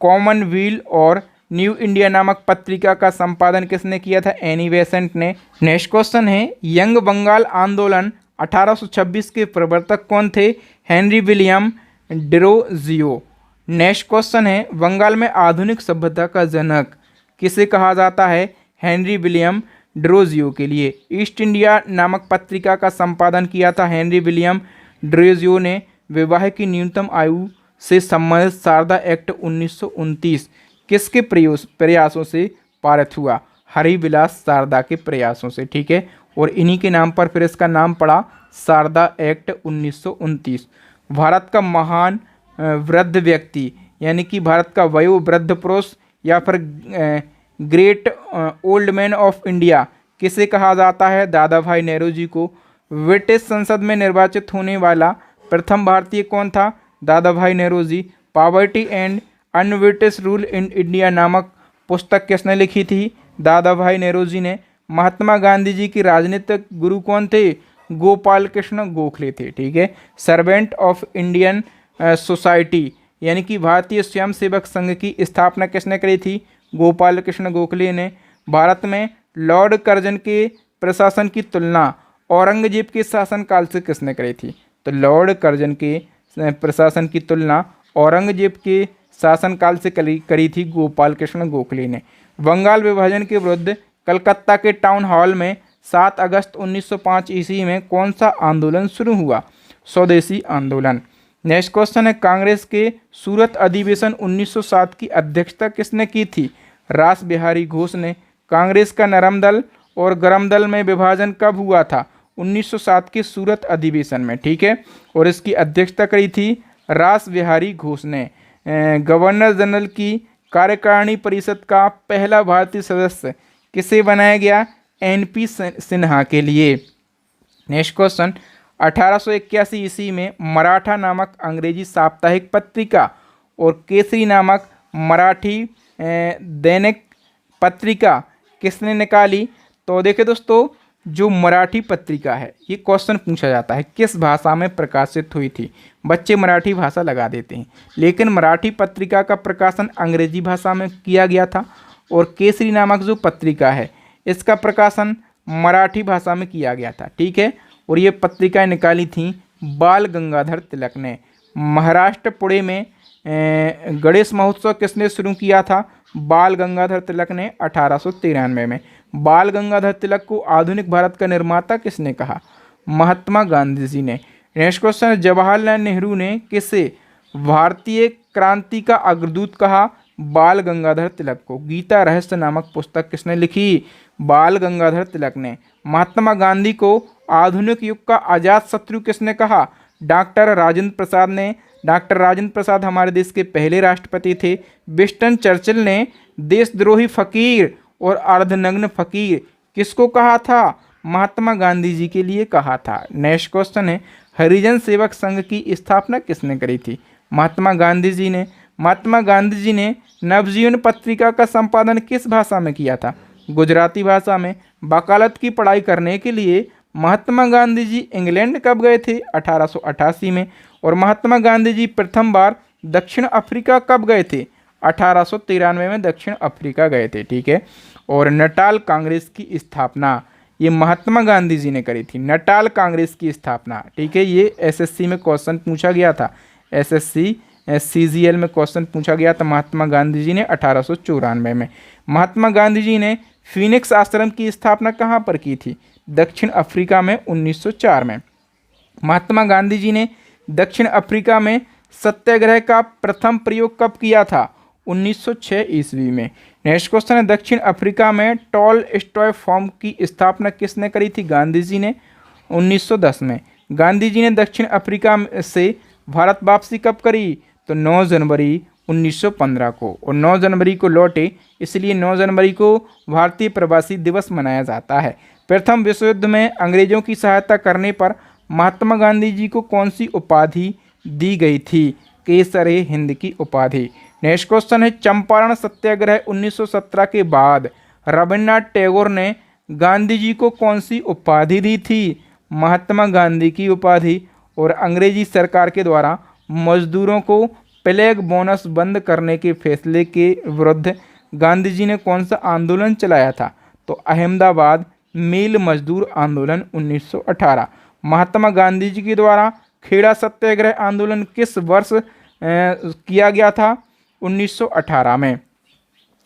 कॉमनवेल्थ और न्यू इंडिया नामक पत्रिका का संपादन किसने किया था? एनी बेसेंट ने। नेक्स्ट क्वेश्चन है, यंग बंगाल आंदोलन 1826 के प्रवर्तक कौन थे? Henry William Derozio. Next question है, बंगाल में आधुनिक सभ्यता का जनक किसे कहा जाता है? हेनरी विलियम डेरोजियो के लिए। ईस्ट इंडिया नामक पत्रिका का संपादन किया था हेनरी विलियम डेरोजियो ने। विवाह की न्यूनतम आयु से संबंधित शारदा एक्ट 1929 किसके प्रयासों से पारित हुआ? हरिविलास शारदा के प्रयासों से, ठीक है, और इन्हीं के नाम पर फिर इसका नाम पड़ा शारदा एक्ट 1929। भारत का महान वृद्ध व्यक्ति यानी कि भारत का वयोवृद्ध पुरुष या फिर great old man of India किसे कहा जाता है? दादा भाई नेहरू जी को। ब्रिटिश संसद में निर्वाचित होने वाला प्रथम भारतीय कौन था? Dadabhai Naoroji. Poverty and unBritish rule in India नामक पुस्तक किसने लिखी थी? दादा भाई नेहरू जी ने। महात्मा गांधी जी की राजनीतिक गुरु कौन थे? गोपाल कृष्ण गोखले थे, ठीक है। सर्वेंट ऑफ इंडियन सोसाइटी यानी कि भारतीय स्वयंसेवक संघ की स्थापना किसने करी थी? गोपाल कृष्ण गोखले ने। भारत में लॉर्ड कर्जन के प्रशासन की तुलना औरंगजेब के शासनकाल से किसने करी थी? तो लॉर्ड कर्जन के प्रशासन की तुलना औरंगजेब के शासनकाल से करी थी गोपाल कृष्ण गोखले ने। बंगाल विभाजन के विरुद्ध कलकत्ता के टाउन हॉल में 7 अगस्त 1905 ईस्वी में कौन सा आंदोलन शुरू हुआ? स्वदेशी आंदोलन। नेक्स्ट क्वेश्चन है, कांग्रेस के सूरत अधिवेशन 1907 की अध्यक्षता किसने की थी? रास बिहारी घोष ने। कांग्रेस का नरम दल और गरम दल में विभाजन कब हुआ था? 1907 के सूरत अधिवेशन में, ठीक है, और इसकी अध्यक्षता करी थी रास बिहारी घोष ने। गवर्नर जनरल की कार्यकारिणी परिषद का पहला भारतीय सदस्य किसे बनाया गया? एनपी सिन्हा के लिए। नेक्स्ट क्वेश्चन, 1881 ईस्वी में मराठा नामक अंग्रेजी साप्ताहिक पत्रिका और केसरी नामक मराठी दैनिक पत्रिका किसने निकाली? तो देखिए दोस्तों, जो मराठी पत्रिका है ये क्वेश्चन पूछा जाता है किस भाषा में प्रकाशित हुई थी। बच्चे मराठी भाषा लगा देते हैं, लेकिन मराठी पत्रिका का प्रकाशन अंग्रेजी भाषा में किया गया था और केसरी नामक जो पत्रिका है इसका प्रकाशन मराठी भाषा में किया गया था, ठीक है। और ये पत्रिकाएं निकाली थी बाल गंगाधर तिलक ने। महाराष्ट्र पुणे में गणेश महोत्सव किसने शुरू किया था? बाल गंगाधर तिलक ने 1893 में। बाल गंगाधर तिलक को आधुनिक भारत का निर्माता किसने कहा? महात्मा गांधी जी ने। नेक्स्ट क्वेश्चन, जवाहरलाल नेहरू ने किसे भारतीय क्रांति का अग्रदूत कहा? बाल गंगाधर तिलक को। गीता रहस्य नामक पुस्तक किसने लिखी? बाल गंगाधर तिलक ने। महात्मा गांधी को आधुनिक युग का अजात शत्रु किसने कहा? डॉक्टर राजेंद्र प्रसाद ने। डॉक्टर राजेंद्र प्रसाद हमारे देश के पहले राष्ट्रपति थे। विंस्टन चर्चिल ने देशद्रोही फकीर और अर्धनग्न फकीर किसको कहा था? महात्मा गांधी जी के लिए कहा था। नेक्स्ट क्वेश्चन है, हरिजन सेवक संघ की स्थापना किसने करी थी? महात्मा गांधी जी ने। महात्मा गांधी जी ने नवजीवन पत्रिका का संपादन किस भाषा में किया था? गुजराती भाषा में। वकालत की पढ़ाई करने के लिए महात्मा गांधी जी इंग्लैंड कब गए थे? 1888 में। और महात्मा गांधी जी प्रथम बार दक्षिण अफ्रीका कब गए थे? 1893 में दक्षिण अफ्रीका गए थे। ठीक है। और नटाल कांग्रेस की स्थापना ये महात्मा गांधी जी ने करी थी। नटाल कांग्रेस की स्थापना। ठीक है, ये एसएससी में क्वेश्चन पूछा गया था। एसएससी सीजीएल में क्वेश्चन पूछा गया था। महात्मा गांधी जी ने 1894 में। महात्मा गांधी जी ने फीनिक्स आश्रम की स्थापना कहाँ पर की थी? दक्षिण अफ्रीका में 1904 में। महात्मा गांधी जी ने दक्षिण अफ्रीका में सत्याग्रह का प्रथम प्रयोग कब किया था? 1906 ईस्वी में। नेक्स्ट क्वेश्चन है, दक्षिण अफ्रीका में टॉलस्टॉय फॉर्म की स्थापना किसने करी थी? गांधी जी ने 1910 में। गांधी जी ने दक्षिण अफ्रीका से भारत वापसी कब करी? तो 9 जनवरी 1915 को। और 9 जनवरी को लौटे, इसलिए 9 जनवरी को भारतीय प्रवासी दिवस मनाया जाता है। प्रथम विश्व युद्ध में अंग्रेजों की सहायता करने पर महात्मा गांधी जी को कौन सी उपाधि दी गई थी? केसरे हिंद की उपाधि। नेक्स्ट क्वेश्चन है, चंपारण सत्याग्रह 1917 के बाद रविन्द्रनाथ टैगोर ने गांधी जी को कौन सी उपाधि दी थी? महात्मा गांधी की उपाधि। और अंग्रेजी सरकार के द्वारा मजदूरों को प्लेग बोनस बंद करने के फैसले के विरुद्ध गांधी जी ने कौन सा आंदोलन चलाया था? तो अहमदाबाद मिल मजदूर आंदोलन 1918। महात्मा गांधी जी के द्वारा खेड़ा सत्याग्रह आंदोलन किस वर्ष किया गया था? 1918 में।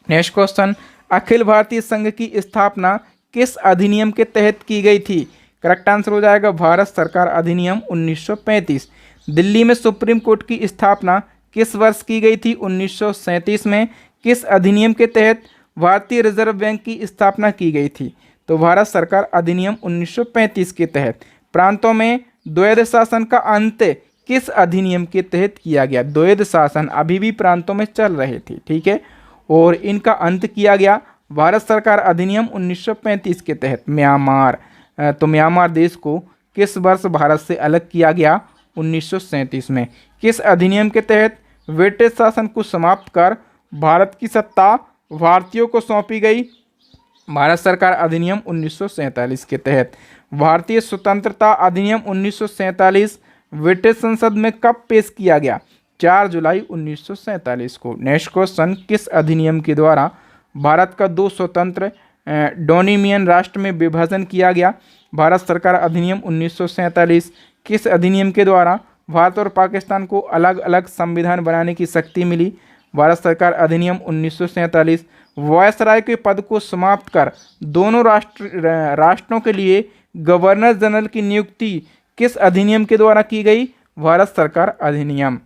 नेक्स्ट क्वेश्चन, अखिल भारतीय संघ की स्थापना किस अधिनियम के तहत की गई थी? करेक्ट आंसर हो जाएगा भारत सरकार अधिनियम 1935। दिल्ली में सुप्रीम कोर्ट की स्थापना किस वर्ष की गई थी? 1937 में। किस अधिनियम के तहत भारतीय रिजर्व बैंक की स्थापना की गई थी? तो भारत सरकार अधिनियम 1935 के तहत। प्रांतों में द्वैध शासन का अंत किस अधिनियम के तहत किया गया? द्वैध शासन अभी भी प्रांतों में चल रहे थे। ठीक है, और इनका अंत किया गया भारत सरकार अधिनियम 1935 के तहत। म्यांमार, तो म्यांमार देश को किस वर्ष भारत से अलग किया गया? 1937 में। किस अधिनियम के तहत ब्रिटिश शासन को समाप्त कर भारत की सत्ता भारतीयों को सौंपी गई? भारत सरकार अधिनियम 1947 के तहत। भारतीय स्वतंत्रता अधिनियम 1947 ब्रिटिश संसद में कब पेश किया गया? 4 जुलाई 1947 को। नेक्स्ट क्वेश्चन, किस अधिनियम के द्वारा भारत का 2 स्वतंत्र डोमिनियन राष्ट्र में विभाजन किया गया? भारत सरकार अधिनियम 1947। किस अधिनियम के द्वारा भारत और पाकिस्तान को अलग अलग संविधान बनाने की शक्ति मिली? भारत सरकार अधिनियम 1947। वायसराय के पद को समाप्त कर दोनों राष्ट्रों के लिए गवर्नर जनरल की नियुक्ति किस अधिनियम के द्वारा की गई? भारत सरकार अधिनियम।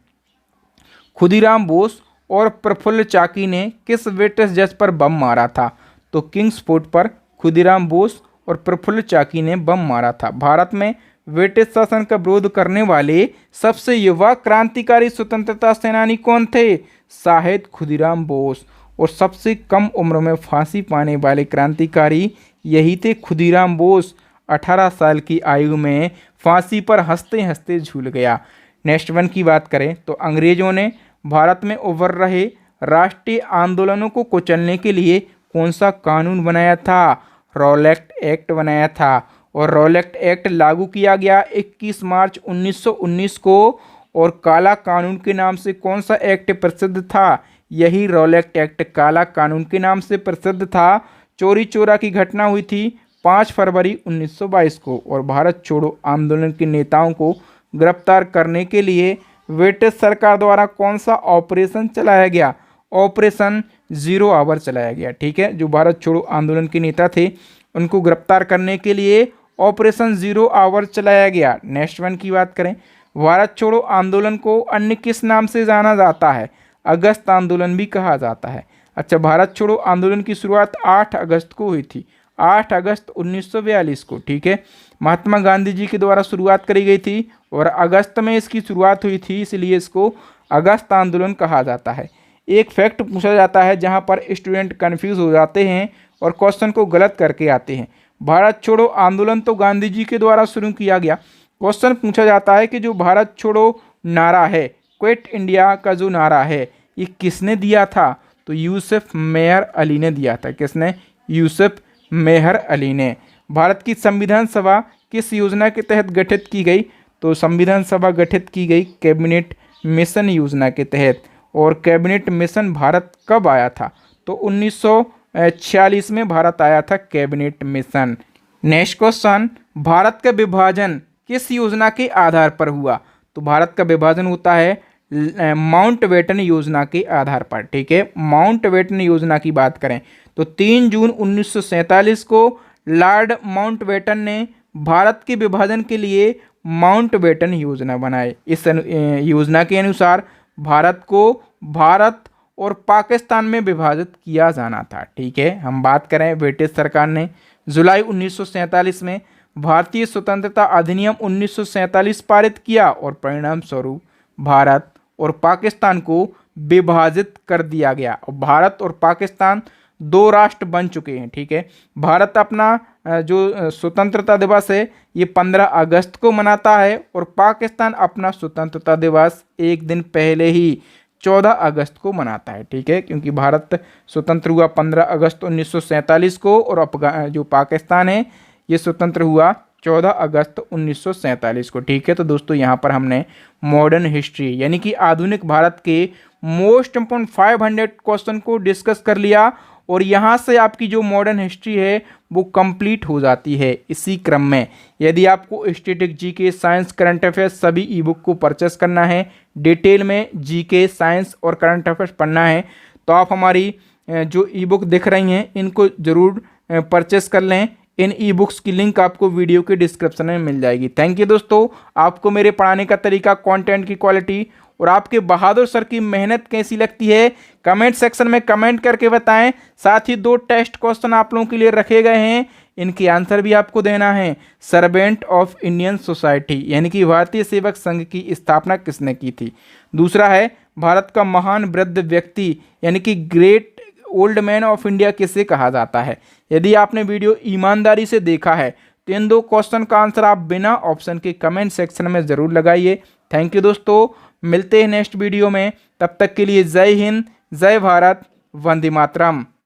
खुदीराम बोस और प्रफुल्ल चाकी ने किस ब्रिटिश जज पर बम मारा था? तो किंग्स फोर्ट पर खुदीराम बोस और प्रफुल्ल चाकी ने बम मारा था। भारत में ब्रिटिश शासन का विरोध करने वाले सबसे युवा क्रांतिकारी स्वतंत्रता सेनानी कौन थे? शाहिद खुदीराम बोस। और सबसे कम उम्र में फांसी पाने वाले क्रांतिकारी यही थे, खुदीराम बोस। 18 साल की आयु में फांसी पर हंसते हंसते झूल गया। नेक्स्ट वन की बात करें तो अंग्रेजों ने भारत में उभर रहे राष्ट्रीय आंदोलनों को कुचलने के लिए कौन सा कानून बनाया था? रॉलेट एक्ट बनाया था। और रॉलेट एक्ट लागू किया गया 21 मार्च 1919 को। और काला कानून के नाम से कौन सा एक्ट प्रसिद्ध था? यही रॉलेट एक्ट काला कानून के नाम से प्रसिद्ध था। चोरी चोरा की घटना हुई थी 5 फरवरी 1922 को। और भारत छोड़ो आंदोलन के नेताओं को गिरफ्तार करने के लिए ब्रिटिश सरकार द्वारा कौन सा ऑपरेशन चलाया गया? ऑपरेशन 0 आवर चलाया गया। ठीक है, जो भारत छोड़ो आंदोलन के नेता थे उनको गिरफ्तार करने के लिए ऑपरेशन 0 आवर चलाया गया। नेक्स्ट वन की बात करें, भारत छोड़ो आंदोलन को अन्य किस नाम से जाना जाता है? अगस्त आंदोलन भी कहा जाता है। अच्छा, भारत छोड़ो आंदोलन की शुरुआत 8 अगस्त को हुई थी। 8 अगस्त 1942 को, ठीक है। महात्मा गांधी जी के द्वारा शुरुआत करी गई थी और अगस्त में इसकी शुरुआत हुई थी, इसलिए इसको अगस्त आंदोलन कहा जाता है। एक फैक्ट पूछा जाता है जहां पर स्टूडेंट कंफ्यूज हो जाते हैं और क्वेश्चन को गलत करके आते हैं। भारत छोड़ो आंदोलन तो गांधी जी के द्वारा शुरू किया गया। क्वेश्चन पूछा जाता है कि जो भारत छोड़ो नारा है, क्विट इंडिया का जो नारा है, ये किसने दिया था? तो यूसुफ मेहर अली ने दिया था। किसने? यूसुफ मेहर अली ने। भारत की संविधान सभा किस योजना के तहत गठित की गई? तो संविधान सभा गठित की गई कैबिनेट मिशन योजना के तहत। और कैबिनेट मिशन भारत कब आया था? तो 1946 में भारत आया था cabinet mission. Next question, Bharat का विभाजन किस योजना के आधार पर हुआ? तो भारत का विभाजन होता है माउंटबेटन योजना के आधार पर, ठीक है। माउंटबेटन योजना की बात करें तो 3 जून 1947 को लॉर्ड माउंटबेटन ने भारत के विभाजन के लिए माउंटबेटन योजना बनाई। इस योजना के अनुसार भारत को भारत और पाकिस्तान में विभाजित किया जाना था, ठीक है। हम बात करें ब्रिटिश सरकार ने जुलाई 1947 में भारतीय स्वतंत्रता अधिनियम 1947 पारित किया और परिणाम स्वरूप भारत और पाकिस्तान को विभाजित कर दिया गया और भारत और पाकिस्तान 2 राष्ट्र बन चुके हैं, ठीक है। भारत अपना जो स्वतंत्रता दिवस है ये 15 अगस्त को मनाता है और पाकिस्तान अपना स्वतंत्रता दिवस एक दिन पहले ही 14 अगस्त को मनाता है, ठीक है। क्योंकि भारत स्वतंत्र हुआ 15 अगस्त 1947 को और जो पाकिस्तान है ये स्वतंत्र हुआ 14 अगस्त 1947 को, ठीक है। तो दोस्तों यहाँ पर हमने मॉडर्न हिस्ट्री यानी कि आधुनिक भारत के मोस्ट इम्पोर्टेंट 500 क्वेश्चन को डिस्कस कर लिया और यहाँ से आपकी जो मॉडर्न हिस्ट्री है वो कंप्लीट हो जाती है। इसी क्रम में यदि आपको static GK, science, current affairs सभी ई बुक को परचेस करना है, डिटेल में जीके, साइंस और करंट अफेयर्स पढ़ना है, तो आप हमारी जो ई बुक दिख रही हैं इनको ज़रूर परचेस कर लें। इन ई बुक्स की लिंक आपको वीडियो के डिस्क्रिप्शन में मिल जाएगी। थैंक यू दोस्तों। आपको मेरे पढ़ाने का तरीका, कंटेंट की क्वालिटी और आपके बहादुर सर की मेहनत कैसी लगती है कमेंट सेक्शन में कमेंट करके बताएं। साथ ही 2 टेस्ट क्वेश्चन आप लोगों के लिए रखे गए हैं, इनके आंसर भी आपको देना है। सर्वेंट ऑफ इंडियन सोसाइटी यानी कि भारतीय सेवक संघ की स्थापना किसने की थी? दूसरा है भारत का महान वृद्ध व्यक्ति यानी कि great old man of India किसे कहा जाता है? यदि आपने वीडियो ईमानदारी से देखा है तो इन 2 क्वेश्चन का आंसर आप बिना ऑप्शन के कमेंट सेक्शन में ज़रूर लगाइए। थैंक यू दोस्तों, मिलते हैं नेक्स्ट वीडियो में। तब तक के लिए जय हिंद, जय भारत, वंदे मातरम।